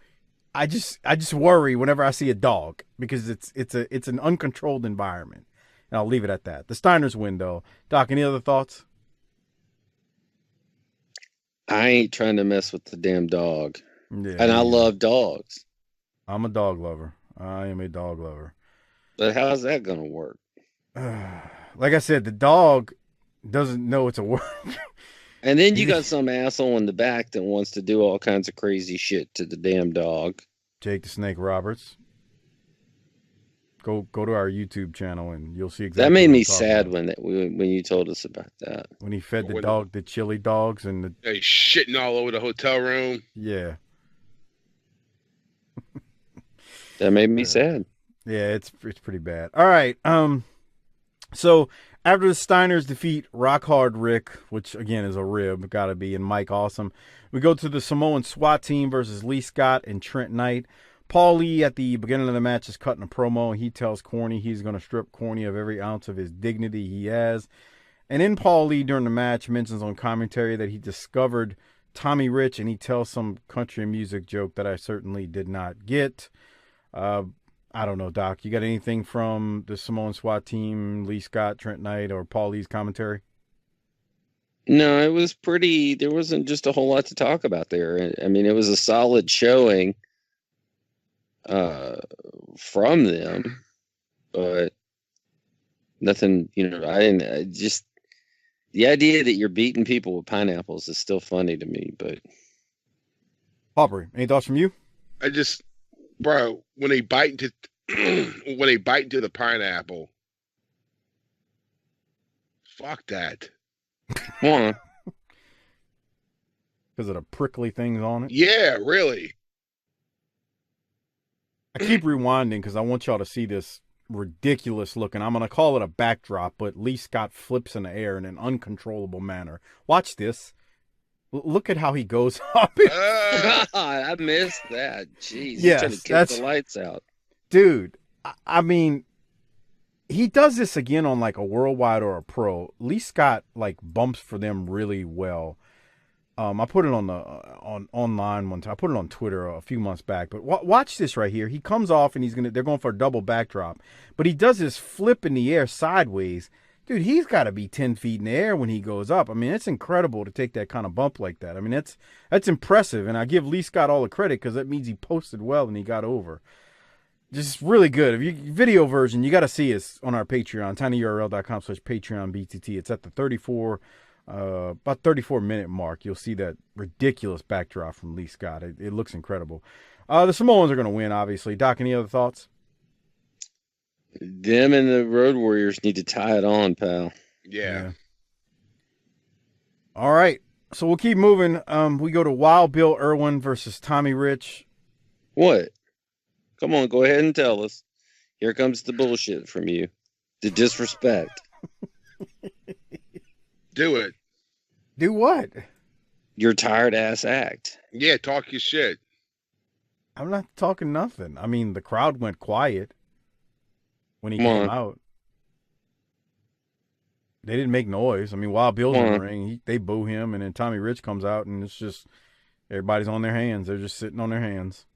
I just worry whenever I see a dog because it's an uncontrolled environment. And I'll leave it at that. The Steiners win, though. Doc, any other thoughts? I ain't trying to mess with the damn dog. Yeah, and I love dogs. I'm a dog lover. I am a dog lover. But how's that going to work? Like I said, the dog doesn't know it's a work. And then you got some asshole in the back that wants to do all kinds of crazy shit to the damn dog. Jake the Snake Roberts. Go to our YouTube channel and you'll see exactly. That made me sad when you told us about that. When he fed the dog the chili dogs and they shitting all over the hotel room. Yeah. That made me sad. Yeah, it's pretty bad. All right. So after the Steiners defeat Rock Hard Rick, which again is a rib, gotta be, and Mike Awesome, we go to the Samoan SWAT team versus Lee Scott and Trent Knight. Paul Lee at the beginning of the match is cutting a promo. He tells Corny he's going to strip Corny of every ounce of his dignity he has. And then Paul Lee during the match mentions on commentary that he discovered Tommy Rich, and he tells some country music joke that I certainly did not get. I don't know, Doc. You got anything from the Samoan SWAT team, Lee Scott, Trent Knight, or Paul Lee's commentary? No, it was pretty. There wasn't just a whole lot to talk about there. I mean, it was a solid showing from them, but nothing. The idea that you're beating people with pineapples is still funny to me. But Harper, any thoughts from you? Bro, when they bite into the pineapple, fuck that. Because of the prickly things on it? Yeah, really. I keep rewinding because I want y'all to see this ridiculous looking. I'm going to call it a backdrop, but Lee Scott flips in the air in an uncontrollable manner. Watch this. Look at how he goes up. I missed that. Jeez. Yes, trying to kick the lights out. Dude, I mean, he does this again on like a worldwide or a pro. Lee Scott like bumps for them really well. I put it on online one time. I put it on Twitter a few months back. But watch this right here. He comes off and they're going for a double backdrop. But he does this flip in the air sideways Dude, he's got to be 10 feet in the air when he goes up. I mean, it's incredible to take that kind of bump like that. I mean, that's impressive, and I give Lee Scott all the credit because that means he posted well and he got over. Just really good. If you video version, you got to see us on our Patreon, tinyurl.com/PatreonBTT. It's at the about 34-minute mark. You'll see that ridiculous backdrop from Lee Scott. It looks incredible. The Samoans are going to win, obviously. Doc, any other thoughts? Them and the Road Warriors need to tie it on, pal. Yeah. All right. So we'll keep moving. We go to Wild Bill Irwin versus Tommy Rich. What? Come on, go ahead and tell us. Here comes the bullshit from you. The disrespect. Do it. Do what? Your tired ass act. Yeah, talk your shit. I'm not talking nothing. I mean, the crowd went quiet when he came out. They didn't make noise. I mean, Wild Bill's in the ring. They boo him, and then Tommy Rich comes out, and it's just everybody's on their hands. They're just sitting on their hands.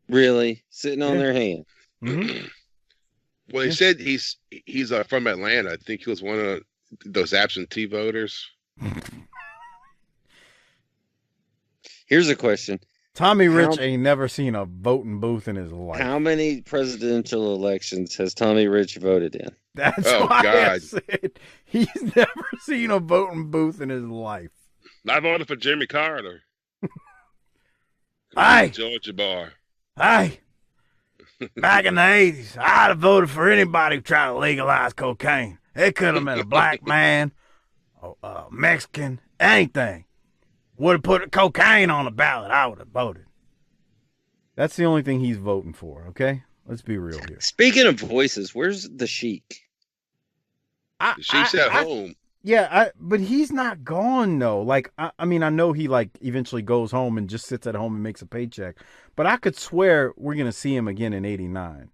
Really? Sitting on their hands? Mm-hmm. Well, he said he's from Atlanta. I think he was one of those absentee voters. Here's a question. Tommy Rich ain't never seen a voting booth in his life. How many presidential elections has Tommy Rich voted in? That's why I said he's never seen a voting booth in his life. I voted for Jimmy Carter. Aye. Georgia bar. Aye. Back in the 80s, I'd have voted for anybody who tried to legalize cocaine. It could have been a black man, a Mexican, anything. Would have put cocaine on the ballot. I would have voted. That's the only thing he's voting for, okay? Let's be real here. Speaking of voices, where's the Sheik? The Sheik's at home. But he's not gone, though. Like, I mean, I know he, like, eventually goes home and just sits at home and makes a paycheck. But I could swear we're going to see him again in 89.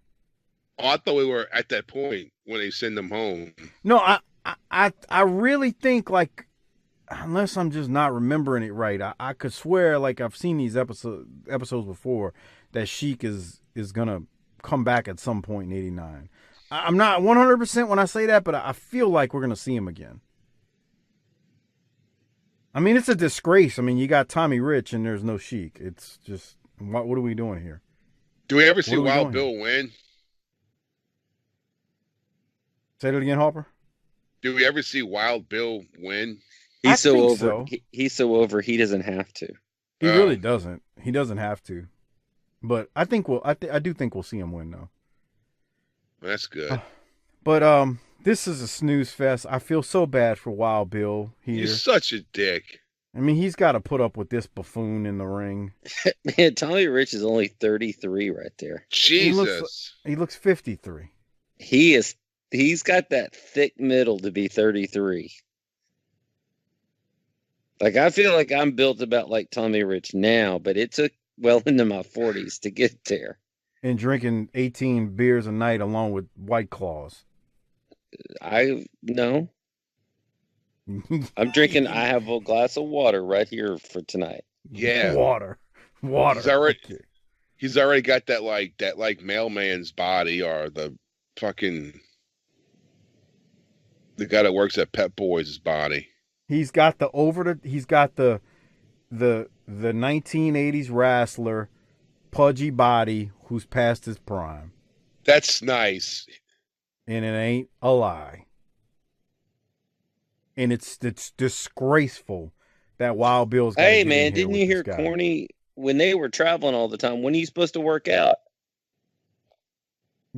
Oh, I thought we were at that point when they send him home. No, I really think, like, unless I'm just not remembering it right, I could swear, like, I've seen these episodes before, that Sheik is going to come back at some point in 89. I'm not 100% when I say that, but I feel like we're going to see him again. I mean, it's a disgrace. I mean, you got Tommy Rich and there's no Sheik. It's just, what are we doing here? Do we ever see Wild Bill win? Say that again, Harper. Do we ever see Wild Bill win? He's so over. He's so over. He doesn't have to. He really doesn't. He doesn't have to. But I think I do think we'll see him win, though. That's good. But this is a snooze fest. I feel so bad for Wild Bill here. He's such a dick. I mean, he's got to put up with this buffoon in the ring. Man, Tommy Rich is only 33 right there. Jesus. He looks 53. He's got that thick middle to be 33. Like, I feel like I'm built about like Tommy Rich now, but it took well into my 40s to get there. And drinking 18 beers a night along with White Claws. No. I'm drinking, I have a glass of water right here for tonight. Yeah. Water. He's already got that like mailman's body, or the fucking the guy that works at Pep Boys' body. He's got the 1980s wrestler pudgy body who's past his prime. That's nice. And it ain't a lie. And it's disgraceful that Wild Bill's got. Hey man, didn't you hear Corny when they were traveling all the time? When are you supposed to work out?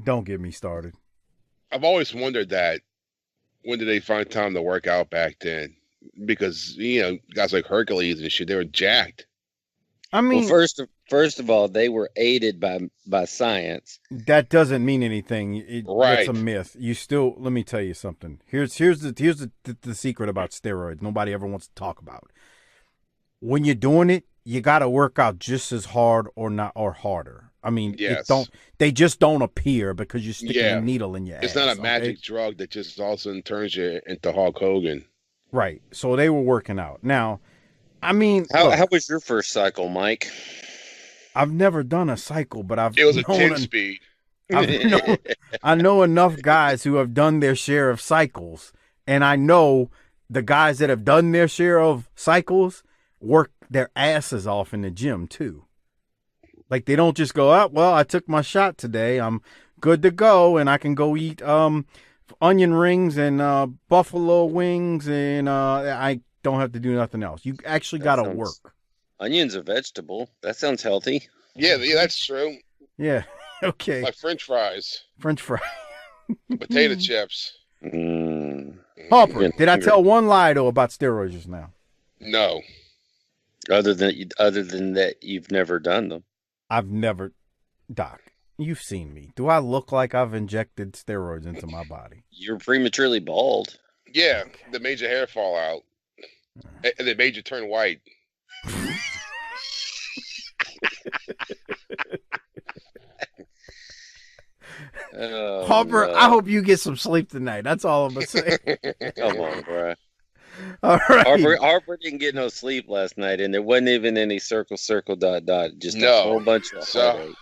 Don't get me started. I've always wondered that. When did they find time to work out back then? Because, you know, guys like Hercules and shit, they were jacked. I mean, well, first of all, they were aided by science. That doesn't mean anything. Right. That's a myth. You still, let me tell you something. Here's the secret about steroids. Nobody ever wants to talk about. When you're doing it, you got to work out just as hard or harder. I mean, they just don't appear because you're sticking a needle in your ass. It's not a magic drug that just all of a sudden turns you into Hulk Hogan. Right. So they were working out. Now, I mean, how was your first cycle, Mike? I've never done a cycle, but it was a 10-speed. I know enough guys who have done their share of cycles, And I know the guys that have done their share of cycles work their asses off in the gym too. Like they don't just go, well, I took my shot today. I'm good to go. And I can go eat onion rings and buffalo wings. And I don't have to do nothing else. You actually got to work. Onion's a vegetable. That sounds healthy. Yeah, that's true. Yeah. Okay. Like French fries. French fries. Potato chips. Harper, did I tell one lie though about steroids just now? No. Other than that, you've never done them. I've never, Doc. You've seen me. Do I look like I've injected steroids into my body? You're prematurely bald. Yeah, that made your hair fall out, and it made you turn white. Harper, no. I hope you get some sleep tonight. That's all I'm gonna say. Come on, bro. All right. Harper didn't get no sleep last night, and there wasn't even any circle, dot, dot. Just a whole bunch of heartache.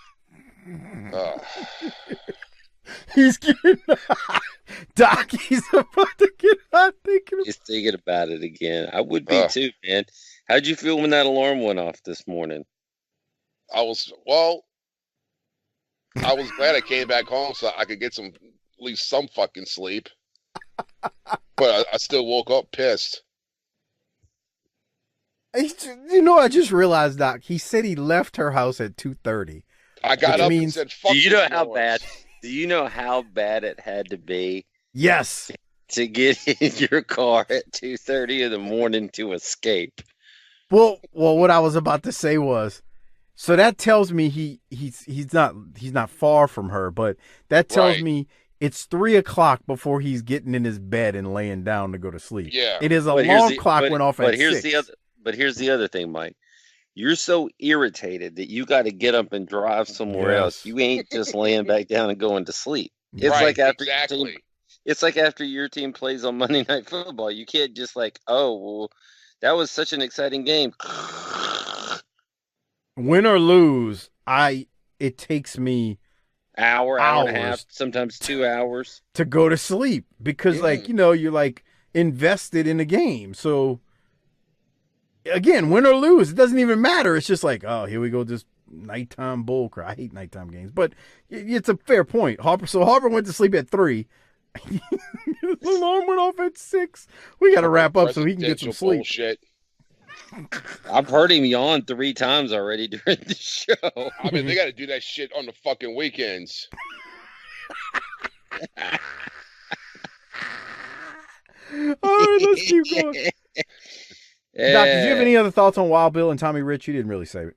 He's getting Doc, he's about to get hot thinking. He's thinking about it again. I would be too, man. How'd you feel when that alarm went off this morning? I was glad I came back home so I could get at least some fucking sleep. But I still woke up pissed. You know, I just realized, Doc, he said he left her house at 2:30. I got up and said, fuck. Do you know how bad? Do you know how bad it had to be? Yes. To get in your car at 2:30 in the morning to escape. Well, what I was about to say was, so that tells me he's not far from her, but that tells me it's 3:00 before he's getting in his bed and laying down to go to sleep. Yeah. It is a long clock went off at 6. But here's the other thing, Mike. You're so irritated that you got to get up and drive somewhere else. You ain't just laying back down and going to sleep. It's like after it's like after your team plays on Monday Night Football. You can't just like, oh, well, that was such an exciting game. Win or lose, it takes me hour and a half, sometimes 2 hours to go to sleep because you're like invested in the game. So again, win or lose, it doesn't even matter. It's just like, oh, here we go, this nighttime bull crap. I hate nighttime games, but it's a fair point. Harper went to sleep at 3. The alarm went off at 6. We got to wrap up so he can get some sleep. Bullshit. I've heard him yawn 3 times already during the show. I mean, they got to do that shit on the fucking weekends. All right, let's keep going. Doc, did you have any other thoughts on Wild Bill and Tommy Rich? You didn't really say it.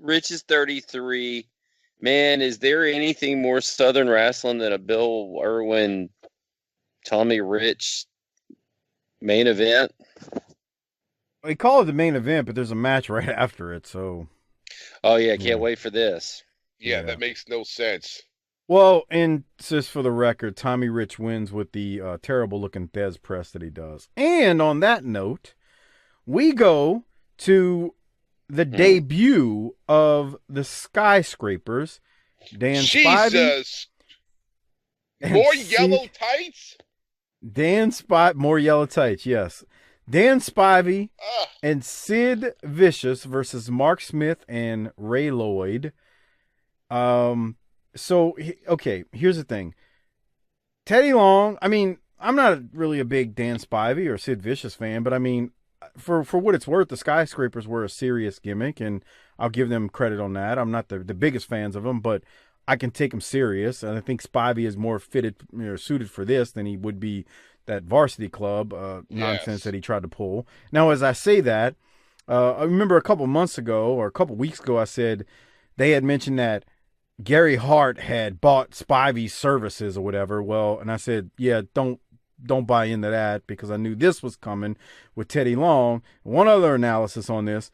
Rich is 33. Man, is there anything more Southern wrestling than a Bill Irwin, Tommy Rich main event? They call it the main event, but there's a match right after it, so. Oh, yeah, can't wait for this. Yeah, that makes no sense. Well, and just for the record, Tommy Rich wins with the terrible-looking Dez press that he does. And on that note, we go to the debut of the Skyscrapers. Dan Jesus! More yellow tights? More yellow tights, yes. Dan Spivey and Sid Vicious versus Mark Smith and Ray Lloyd. So, okay, here's the thing. Teddy Long, I mean, I'm not really a big Dan Spivey or Sid Vicious fan, but I mean, for what it's worth, the Skyscrapers were a serious gimmick, and I'll give them credit on that. I'm not the biggest fans of them, but I can take them serious, and I think Spivey is more suited for this than he would be that Varsity Club nonsense that he tried to pull. Now, as I say that, I remember a couple months ago or a couple weeks ago, I said they had mentioned that Gary Hart had bought Spivey's services or whatever. Well, and I said, yeah, don't buy into that because I knew this was coming with Teddy Long. One other analysis on this,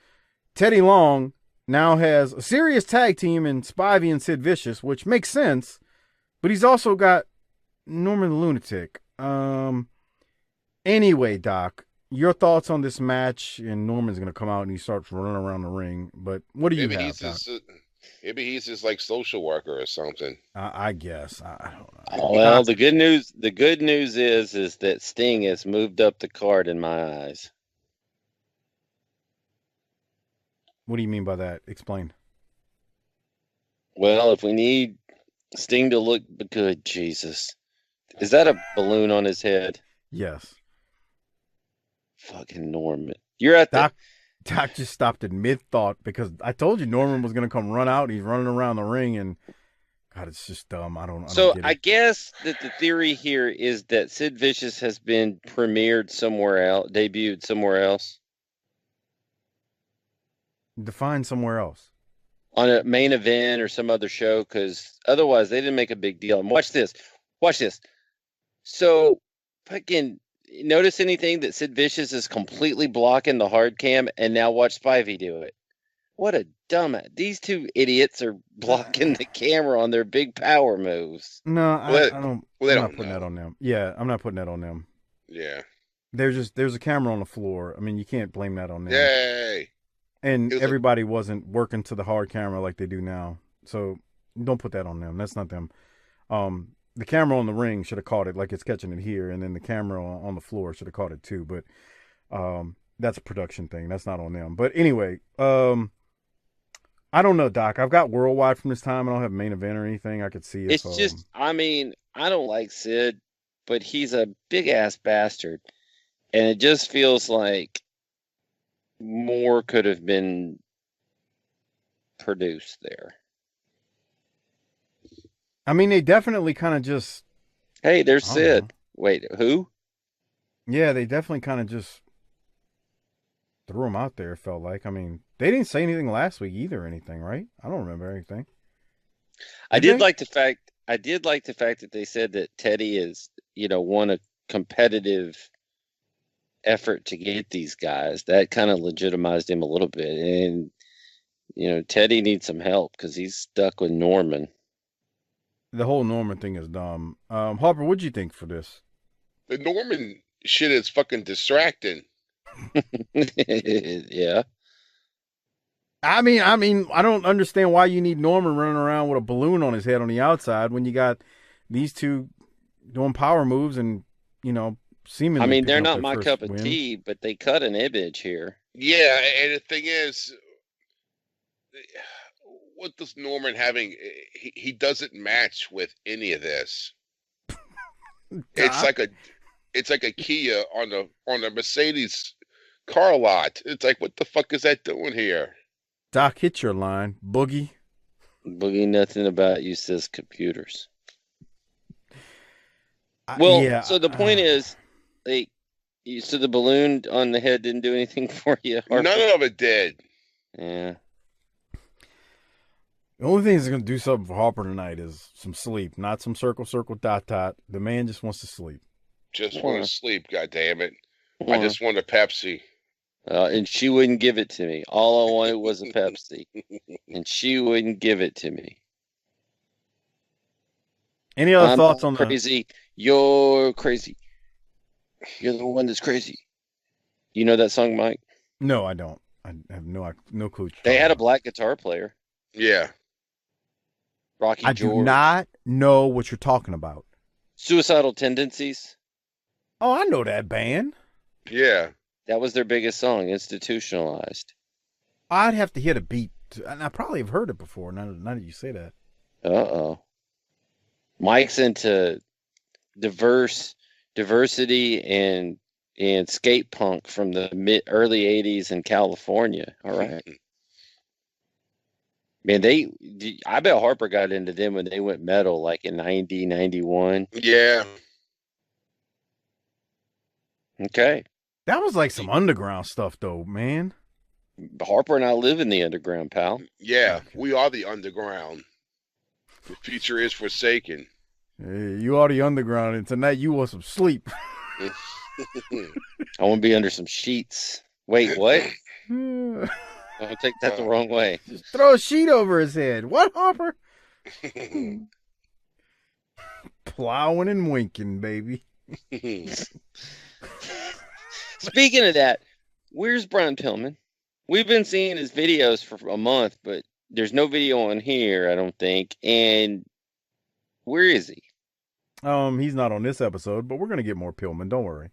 Teddy Long now has a serious tag team in Spivey and Sid Vicious, which makes sense, but he's also got Norman the Lunatic. Anyway, Doc, your thoughts on this match, and Norman's going to come out and he starts running around the ring, but what do you have, Doc? Maybe he's just like social worker or something. I guess. I don't know. Well, the good news is that Sting has moved up the card in my eyes. What do you mean by that? Explain. Well, if we need Sting to look good, Jesus. Is that a balloon on his head? Yes. Fucking Norman. You're at the... Doc just stopped in mid-thought because I told you Norman was going to come run out. He's running around the ring, and God, it's just dumb. I don't get it. I guess that the theory here is that Sid Vicious has been premiered somewhere else, debuted somewhere else. Define somewhere else. On a main event or some other show, because otherwise they didn't make a big deal. And watch this. So, fucking... Notice anything that Sid Vicious is completely blocking the hard cam, and now watch Spivey do it. What a dumbass. These two idiots are blocking the camera on their big power moves. No, I don't. Well, I'm not putting that on them. Yeah, I'm not putting that on them. Yeah. There's a camera on the floor. I mean, you can't blame that on them. Yay. And everybody wasn't working to the hard camera like they do now. So don't put that on them. That's not them. The camera on the ring should have caught it like it's catching it here, and then the camera on the floor should have caught it too. But that's a production thing. That's not on them. But anyway, I don't know, Doc. I've got Worldwide from this time. I don't have main event or anything. I could see it. It's just, I mean, I don't like Sid, but he's a big-ass bastard. And it just feels like more could have been produced there. I mean, they definitely kind of just... Hey, there's Sid. Wait, who? Yeah, they definitely kind of just threw him out there, it felt like. I mean, they didn't say anything last week either or anything, right? I don't remember anything. I did like the fact that they said that Teddy is, won a competitive effort to get these guys. That kind of legitimized him a little bit. And, Teddy needs some help because he's stuck with Norman. The whole Norman thing is dumb. Harper, what'd you think for this? The Norman shit is fucking distracting. Yeah. I mean, I don't understand why you need Norman running around with a balloon on his head on the outside when you got these two doing power moves and, seemingly. I mean, they're not my cup of tea, but they cut an image here. Yeah, and the thing is, what does Norman having? He doesn't match with any of this. It's like a Kia on a Mercedes car lot. It's like, what the fuck is that doing here? Doc, hit your line, Boogie. Boogie, nothing about you says computers. So the point is, so the balloon on the head didn't do anything for you? Harper? None of it did. Yeah. The only thing that's going to do something for Harper tonight is some sleep, not some circle, dot. The man just wants to sleep. Just want to sleep, goddammit. I just want a Pepsi. And she wouldn't give it to me. All I wanted was a Pepsi. And she wouldn't give it to me. Any other thoughts on crazy? You're crazy. You're the one that's crazy. You know that song, Mike? No, I don't. I have no clue. They had a black guitar player. Yeah. Rocky I George. do not know what you're talking about. Suicidal Tendencies. Oh, I know that band. Yeah. That was their biggest song, Institutionalized. I'd have to hit a beat, and I probably have heard it before, now that you say that. Uh-oh. Mike's into diversity and skate punk from the early 80s in California. All right. Man, I bet Harper got into them when they went metal, like in 90, 91. Yeah. Okay. That was like some underground stuff, though, man. Harper and I live in the underground, pal. Yeah, we are the underground. The future is forsaken. Hey, you are the underground, and tonight you want some sleep. I want to be under some sheets. Wait, what? Don't take that the wrong way. Just throw a sheet over his head. What, Harper? Plowing and winking, baby. Speaking of that, where's Brian Pillman? We've been seeing his videos for a month, but There's no video on here, I don't think. And where is he? He's not on this episode, but we're gonna get more Pillman. Don't worry.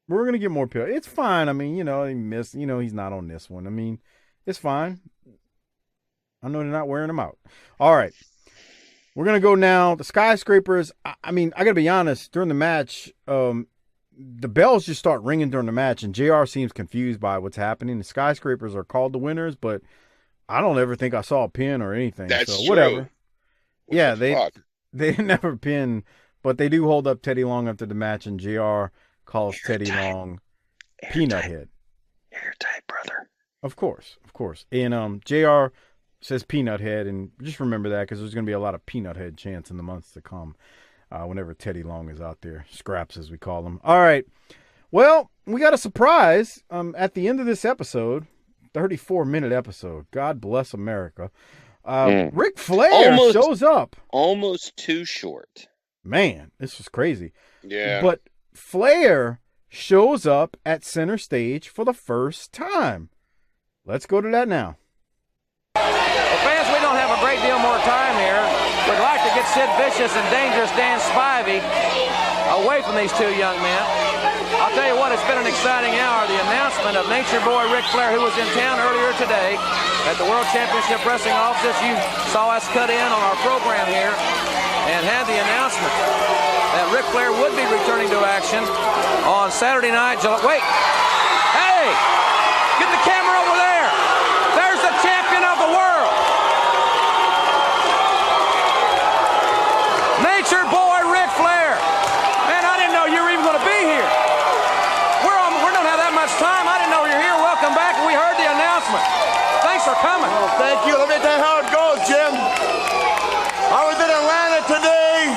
We're gonna get more Pillman. It's fine. I mean, he missed. He's not on this one. I mean, it's fine. I know they're not wearing him out. All right. We're going to go now. The Skyscrapers, I mean, I got to be honest, during the match, the bells just start ringing during the match, and JR seems confused by what's happening. The Skyscrapers are called the winners, but I don't ever think I saw a pin or anything. That's so true. Whatever. What the fuck? They never pin, but they do hold up Teddy Long after the match, and JR calls Teddy Long Peanut Head. Airtight, brother. Of course. And JR says Peanut Head, and just remember that because there's going to be a lot of Peanut Head chants in the months to come whenever Teddy Long is out there. Scraps, as we call him. All right. Well, we got a surprise at the end of this episode, 34-minute episode. God bless America. Ric Flair shows up. Almost too short. Man, this was crazy. Yeah. But Flair shows up at center stage for the first time. Let's go to that now. Well, fans, we don't have a great deal more time here. We'd like to get Sid Vicious and Dangerous Dan Spivey away from these two young men. I'll tell you what, it's been an exciting hour. The announcement of Nature Boy Ric Flair, who was in town earlier today at the World Championship Wrestling offices. You saw us cut in on our program here and had the announcement that Ric Flair would be returning to action on Saturday night. Wait! Hey! Get the camera over there! There's the champion of the world! Nature Boy Ric Flair! Man, I didn't know you were even going to be here. We don't have that much time. I didn't know you were here. Welcome back. We heard the announcement. Thanks for coming. Well, thank you. Let me tell you how it goes, Jim. I was in Atlanta today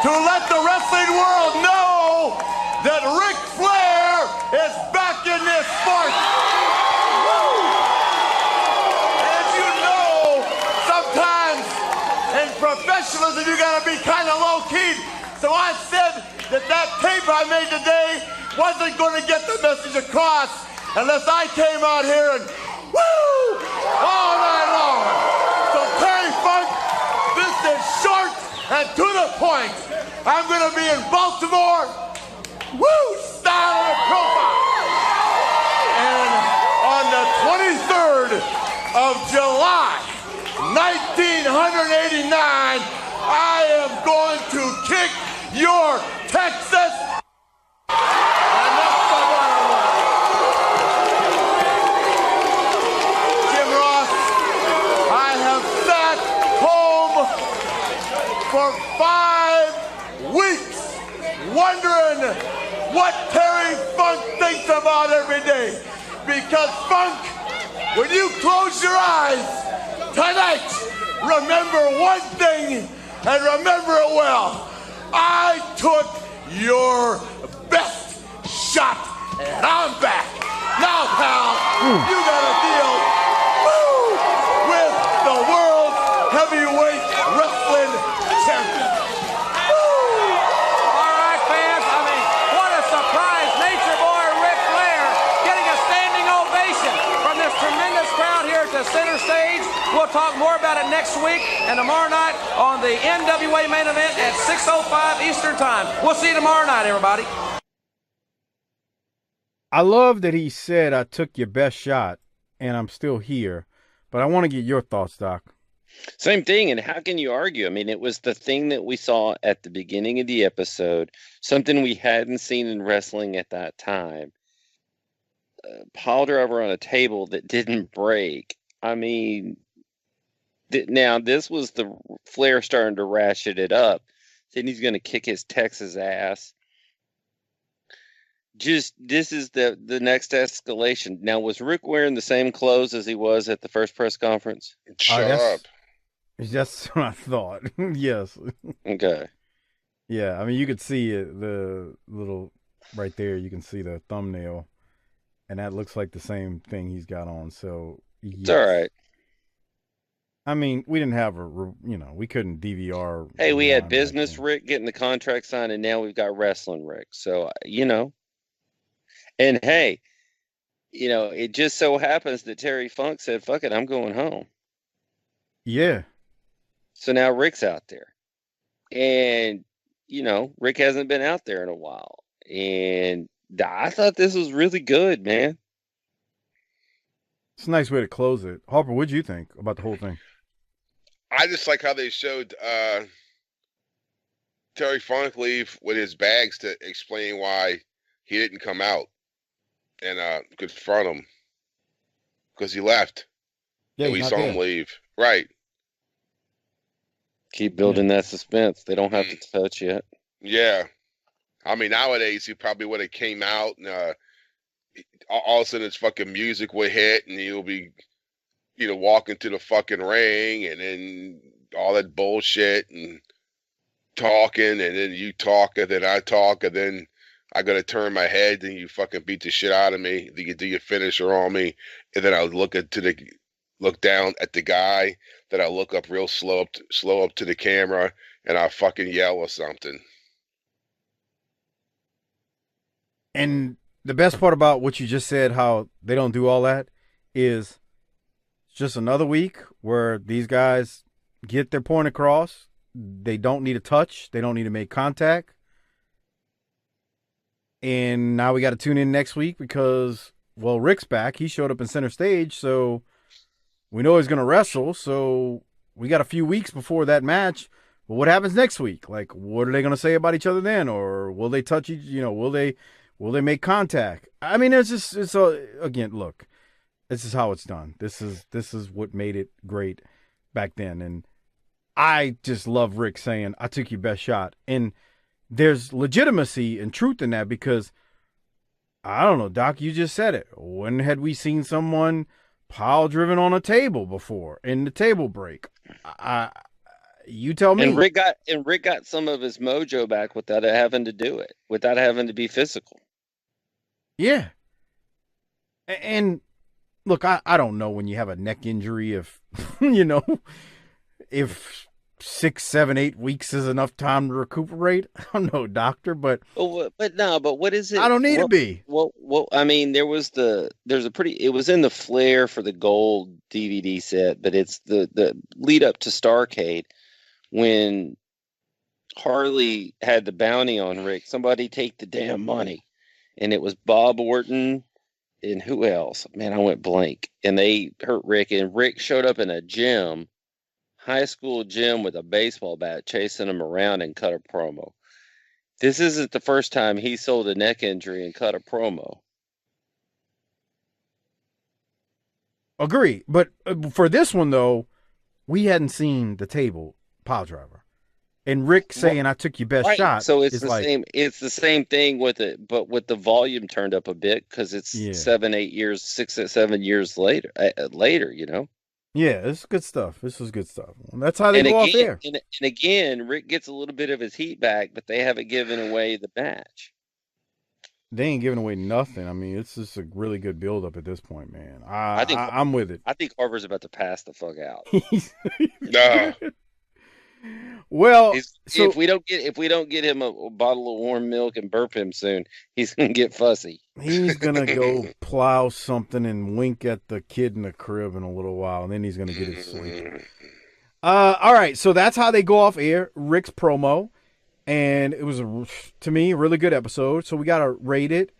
to let the wrestling world know that Ric Flair is back in this sport. As you know, sometimes in professionalism you gotta be kind of low-key. So I said that tape I made today wasn't going to get the message across unless I came out here and woo all night long. So Terry Funk, this is short and to the point. I'm going to be in Baltimore, woo, style and profile. And on the 23rd of July, 1989, I am going to kick your Texas. And that's the bottom line. Jim Ross, I have sat home for 5 weeks wondering what Terry Funk thinks about every day. Because Funk, when you close your eyes tonight, remember one thing and remember it well. I took your best shot and I'm back. Now, pal, you gotta deal with the world heavyweight wrestling champion. All right, fans. I mean, what a surprise. Nature Boy Ric Flair getting a standing ovation from this tremendous crowd here at the center stage. We'll talk more about it next week and tomorrow night on the NWA main event at 6:05 Eastern Time. We'll see you tomorrow night, everybody. I love that he said, I took your best shot and I'm still here. But I want to get your thoughts, Doc. Same thing, and how can you argue? I mean, it was the thing that we saw at the beginning of the episode, something we hadn't seen in wrestling at that time. Pile driver on a table that didn't break. I mean, now this was the Flair starting to ratchet it up. Then he's going to kick his Texas ass. Just, this is the next escalation. Now, was Rick wearing the same clothes as he was at the first press conference? Shut up. That's what I thought. Yes. Okay. Yeah, I mean, you could see it, the little, right there, you can see the thumbnail, and that looks like the same thing he's got on, so, yes. It's all right. I mean, we didn't have we couldn't DVR. Hey, we had business Rick getting the contract signed, and now we've got wrestling Rick. So, and hey, it just so happens that Terry Funk said, fuck it, I'm going home. Yeah. So now Ric's out there. And, Ric hasn't been out there in a while. And I thought this was really good, man. It's a nice way to close it. Harper, what'd you think about the whole thing? I just like how they showed Terry Funk leave with his bags to explain why he didn't come out and confront him because he left. Yeah, and we saw him leave. Right. Keep building that suspense. They don't have to touch yet. Yeah. I mean, nowadays, he probably would have came out and all of a sudden his fucking music would hit and he'll be, walking to the fucking ring and then all that bullshit and talking and then you talk and then I talk and then I got to turn my head and you fucking beat the shit out of me. Then you do your finisher on me. And then I look down at the guy. Then I look up real slow up to the camera and I fucking yell or something. And the best part about what you just said, how they don't do all that, is it's just another week where these guys get their point across. They don't need a touch. They don't need to make contact. And now we got to tune in next week because, well, Ric's back. He showed up in center stage, so we know he's going to wrestle. So we got a few weeks before that match. But what happens next week? Like, what are they going to say about each other then? Or will they touch each, will they make contact? I mean, again, look, this is how it's done. This is what made it great back then. And I just love Ric saying, I took your best shot. And there's legitimacy and truth in that because, I don't know, Doc, you just said it. When had we seen someone pile driven on a table before in the table break? You tell me. And Ric got some of his mojo back without having to do it, without having to be physical. Yeah. And look, I don't know when you have a neck injury if, if 6, 7, 8 weeks is enough time to recuperate. I don't know, doctor, but what is it? I don't need to be. Well, I mean, it was in the Flair for the gold DVD set, but it's the lead up to Starrcade when Harley had the bounty on Ric. Somebody take the damn money. And it was Bob Orton and who else? Man, I went blank. And they hurt Ric, and Ric showed up in a gym, high school gym, with a baseball bat, chasing him around and cut a promo. This isn't the first time he sold a neck injury and cut a promo. Agree. But for this one, though, we hadn't seen the table pile driver. And Ric saying, I took your best shot. So it's the same. It's the same thing with it, but with the volume turned up a bit because it's 7 years later. Yeah, it's good stuff. This is good stuff. And that's how they go off there. And again, Ric gets a little bit of his heat back, but they haven't given away the match. They ain't giving away nothing. I mean, it's just a really good build up at this point, man. I'm with it. I think Harper's about to pass the fuck out. No. Well, if we don't get him a bottle of warm milk and burp him soon, he's gonna get fussy. He's gonna go plow something and wink at the kid in the crib in a little while, and then he's gonna get his sleep. All right, so that's how they go off air. Ric's promo, and it was to me a really good episode. So we gotta rate it,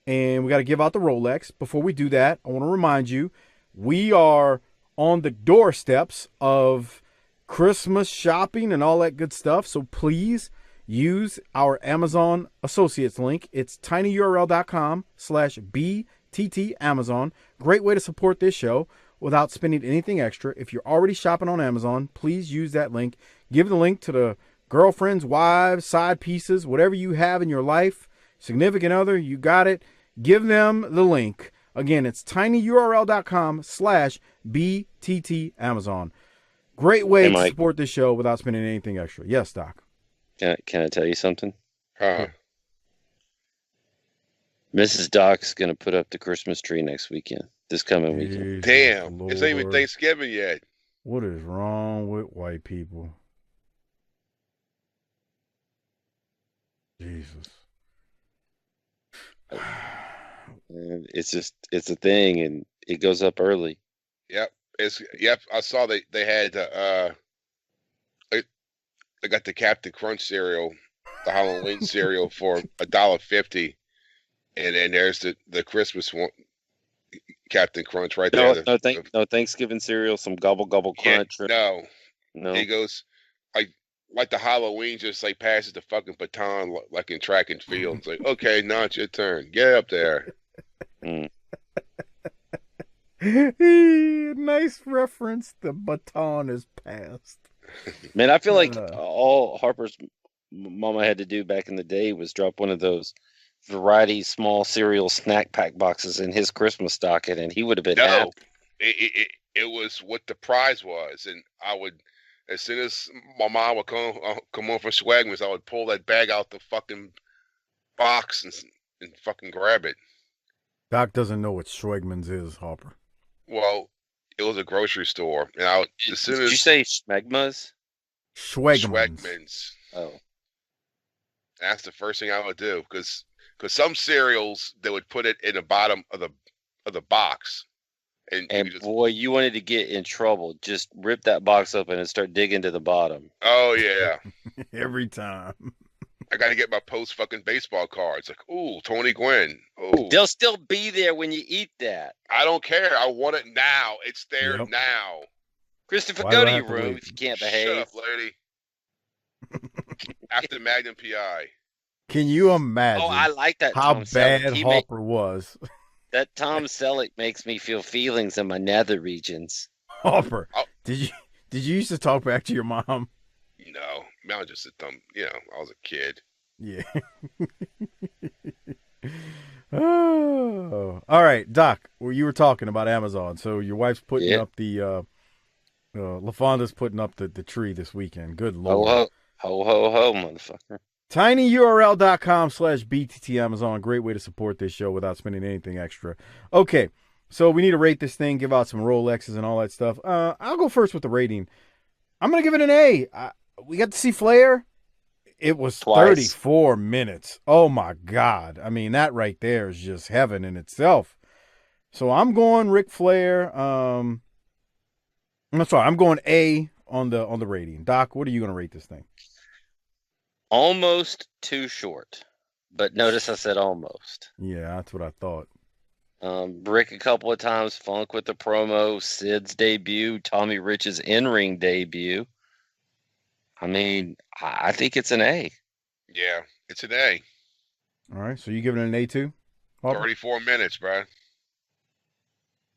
and we gotta give out the Rolex. Before we do that, I want to remind you we are on the doorsteps of Christmas shopping and all that good stuff. So please use our Amazon Associates link. It's tinyurl.com/BTT Amazon. Great way to support this show without spending anything extra. If you're already shopping on Amazon, please use that link. Give the link to the girlfriends, wives, side pieces, whatever you have in your life, significant other, you got it. Give them the link. Again, it's tinyurl.com/BTT Amazon. Great way to support this show without spending anything extra. Yes, Doc. Can I tell you something? Huh. Mrs. Doc's going to put up the Christmas tree this coming weekend. Damn. It's not even Thanksgiving yet. What is wrong with white people? Jesus. It's a thing, and it goes up early. Yep. Yep, I saw they had they got the Captain Crunch cereal, the Halloween cereal for $1.50, and then there's the Christmas one, Captain Crunch right there. No Thanksgiving cereal, some gobble gobble crunch. No. No. He goes like the Halloween, just like passes the fucking baton like in track and field. It's like, okay, now it's your turn. Get up there. Nice reference. The baton is passed. Man, I feel like all Harper's mama had to do back in the day was drop one of those variety small cereal snack pack boxes in his Christmas stocking, and he would have been happy. It was what the prize was, and I would, as soon as my mom would come on from Swagman's, I would pull that bag out the fucking box and fucking grab it. Doc doesn't know what Schwegman's is, Harper. Well, it was a grocery store, and I would, as soon Did as you say Schmegma's? Schwegman's. Oh, that's the first thing I would do, because some cereals they would put it in the bottom of the box, and boy, you wanted to get in trouble. Just rip that box open and start digging to the bottom. Oh yeah, every time. I got to get my post fucking baseball cards. Like, ooh, Tony Gwynn. Ooh, they'll still be there when you eat that. I don't care. I want it now. It's there now. Christopher, go to your room if you can't behave. Shut up, lady. After Magnum PI. Can you imagine? Oh, I like that. How Tom bad Selleck. Harper was. That Tom Selleck makes me feel feelings in my nether regions. Harper, did you used to talk back to your mom? No, I was just I was a kid. Yeah. Oh, all right, Doc. Well, you were talking about Amazon, so your wife's putting up the LaFonda's putting up the tree this weekend. Good Lord. Ho, ho, ho, motherfucker. tinyurl.com/BTT Amazon. Great way to support this show without spending anything extra. Okay, so we need to rate this thing, give out some Rolexes and all that stuff. I'll go first with the rating. I'm going to give it an A. We got to see Flair. It was twice. 34 minutes. Oh, my God. I mean, that right there is just heaven in itself. So I'm going Ric Flair. I'm sorry. I'm going A on the rating. Doc, what are you going to rate this thing? Almost too short. But notice I said almost. Yeah, that's what I thought. Rick a couple of times, Funk with the promo, Sid's debut, Tommy Rich's in-ring debut. I mean, I think it's an A. Yeah, it's an A. All right, so you giving it an A too? 34 minutes, bro.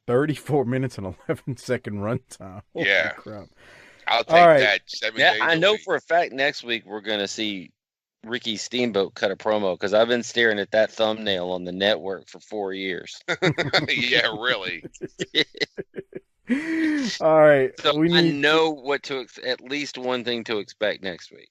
34 minutes and 11-second runtime. Yeah. Crap. I'll take that 7 days. I know for a fact next week we're going to see Ricky Steamboat cut a promo because I've been staring at that thumbnail on the network for 4 years. Yeah, really. All right. So I know what to at least one thing to expect next week.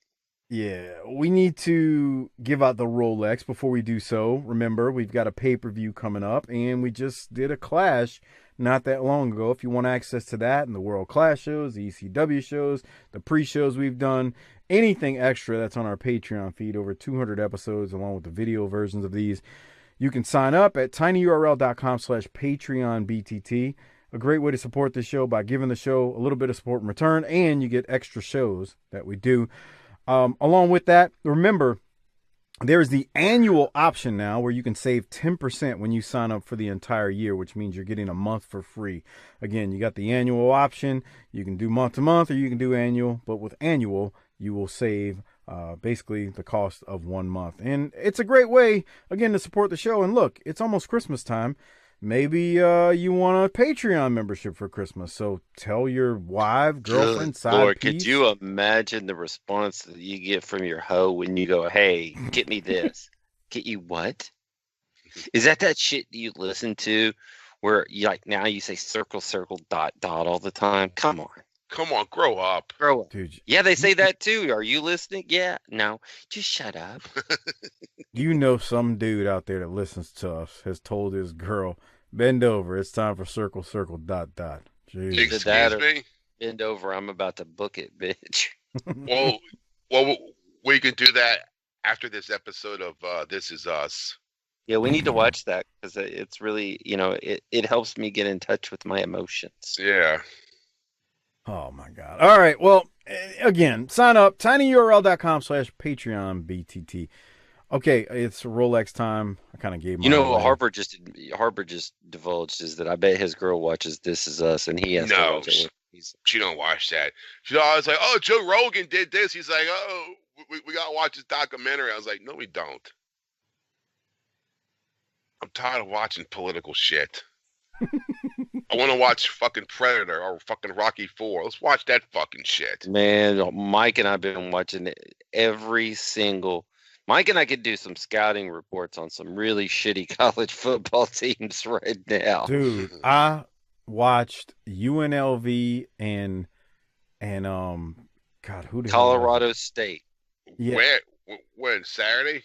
Yeah, we need to give out the Rolex before we do so. Remember, we've got a pay-per-view coming up, and we just did a Clash not that long ago. If you want access to that and the World Clash shows, the ECW shows, the pre-shows we've done, anything extra that's on our Patreon feed, over 200 episodes along with the video versions of these, you can sign up at tinyurl.com/PatreonBTT. A great way to support the show by giving the show a little bit of support in return, and you get extra shows that we do. Along with that, remember, there's the annual option now where you can save 10% when you sign up for the entire year, which means you're getting a month for free. Again, you got the annual option. You can do month to month or you can do annual, but with annual, you will save basically the cost of 1 month. And it's a great way, again, to support the show. And look, it's almost Christmas time. Maybe you want a Patreon membership for Christmas. So tell your wife, girlfriend, side Lord, piece. could you imagine the response that you get from your hoe when you go, hey, get me this? Get you what? Is that shit you listen to where you now you say circle, circle, dot, dot all the time? Come on. Come on, grow up. Grow up. Dude, yeah, they say that too. Are you listening? Yeah. No. Just shut up. You know some dude out there that listens to us has told his girl, bend over. It's time for circle, circle, dot, dot. Jeez. Excuse me? Bend over. I'm about to book it, bitch. Well, we can do that after this episode of This Is Us. Yeah, we need to watch that because it's really, it helps me get in touch with my emotions. Yeah. Oh, my God. All right. Well, again, sign up, tinyurl.com/PatreonBTT. Okay, it's Rolex time. I kind of gave my What Harper just divulged is that I bet his girl watches This Is Us, and he has to watch it. She don't watch that. She's always like, "Oh, Joe Rogan did this." He's like, "Oh, we gotta watch this documentary." I was like, "No, we don't. I'm tired of watching political shit. I want to watch fucking Predator or fucking Rocky IV. Let's watch that fucking shit." Man, Mike and I have been watching every single. Mike and I could do some scouting reports on some really shitty college football teams right now. Dude, I watched UNLV and God, who the Colorado State. Yeah. When Saturday?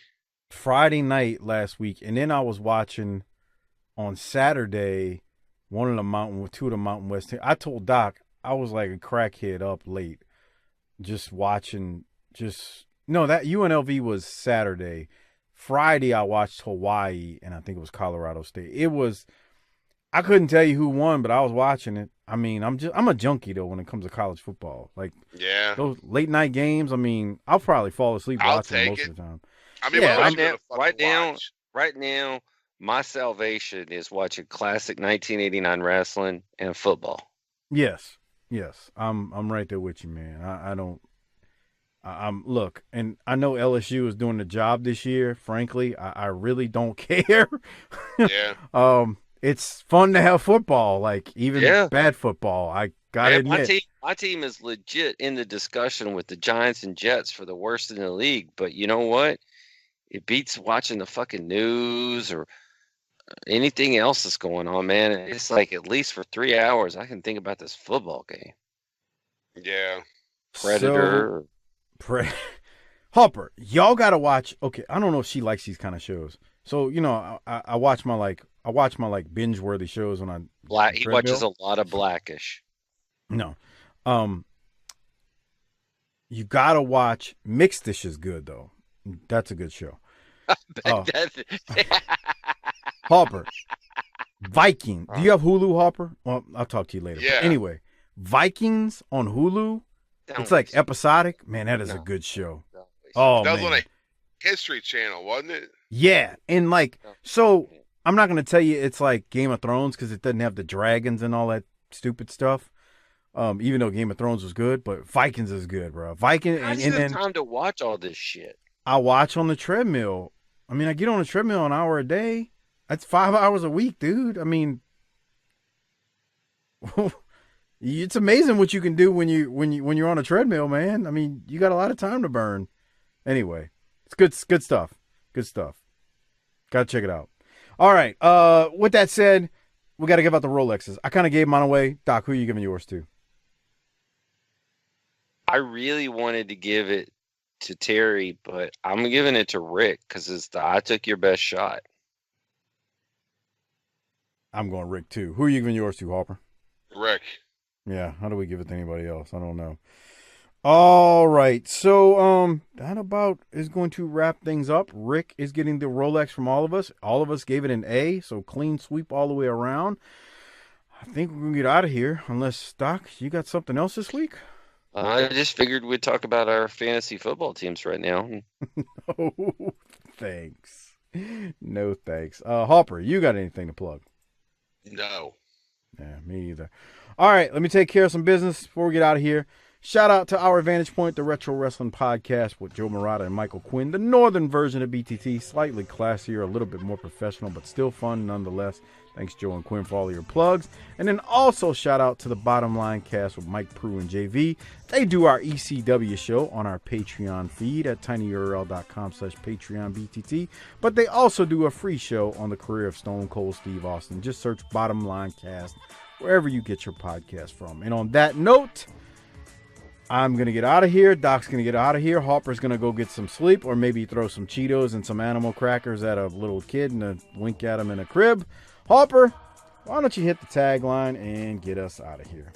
Friday night last week, and then I was watching on Saturday two of the Mountain West teams. I told Doc I was like a crackhead up late, just watching. That UNLV was Saturday. Friday I watched Hawaii, and I think it was Colorado State. I couldn't tell you who won, but I was watching it. I mean, I'm a junkie though when it comes to college football. Like, yeah, those late night games. I mean, I'll probably fall asleep watching most of the time. I mean, right now, my salvation is watching classic 1989 wrestling and football. Yes, I'm right there with you, man. Look, and I know LSU is doing the job this year. Frankly, I really don't care. Yeah. It's fun to have football, like even bad football. I gotta admit, my team is legit in the discussion with the Giants and Jets for the worst in the league. But you know what? It beats watching the fucking news or anything else that's going on, man. It's like at least for 3 hours, I can think about this football game. Yeah. Predator. Harper, y'all gotta watch. Okay, I don't know if she likes these kind of shows. So I watch my binge worthy shows when I he watches a lot of Blackish. No, you gotta watch Mixed Dish is good though. That's a good show. Harper, Viking. Do you have Hulu, Harper? Well, I'll talk to you later. Yeah. But anyway, Vikings on Hulu. It's like episodic. Man, that is a good show. Oh, that was man. on a History Channel, wasn't it? Yeah, and so I'm not gonna tell you it's like Game of Thrones because it doesn't have the dragons and all that stupid stuff. Even though Game of Thrones was good, but Vikings is good, bro. And then time to watch all this shit. I watch on the treadmill. I mean, I get on the treadmill an hour a day. That's 5 hours a week, dude. I mean, it's amazing what you can do when you're on a treadmill, man. I mean, you got a lot of time to burn. Anyway, it's good stuff. Good stuff. Gotta check it out. All right. With that said, we got to give out the Rolexes. I kind of gave mine away. Doc, who are you giving yours to? I really wanted to give it to Terry, but I'm giving it to Rick because it's I took your best shot. I'm going Rick too. Who are you giving yours to, Harper? Rick. Yeah. How do we give it to anybody else? I don't know. All right. So that about is going to wrap things up. Rick is getting the Rolex from all of us. All of us gave it an A, so clean sweep all the way around. I think we're going to get out of here unless, Doc, you got something else this week? I just figured we'd talk about our fantasy football teams right now. No, thanks. No, thanks. Harper, you got anything to plug? No. Yeah, me either. All right, let me take care of some business before we get out of here. Shout out to Our Vantage Point, the Retro Wrestling Podcast with Joe Murata and Michael Quinn, the northern version of BTT, slightly classier, a little bit more professional, but still fun nonetheless. Thanks, Joe and Quinn, for all of your plugs. And then also shout out to the Bottom Line Cast with Mike Prue and JV. They do our ECW show on our Patreon feed at tinyurl.com/PatreonBTT. But they also do a free show on the career of Stone Cold Steve Austin. Just search Bottom Line Cast wherever you get your podcast from. And on that note, I'm going to get out of here. Doc's going to get out of here. Harper's going to go get some sleep or maybe throw some Cheetos and some animal crackers at a little kid and wink at him in a crib. Harper, why don't you hit the tagline and get us out of here?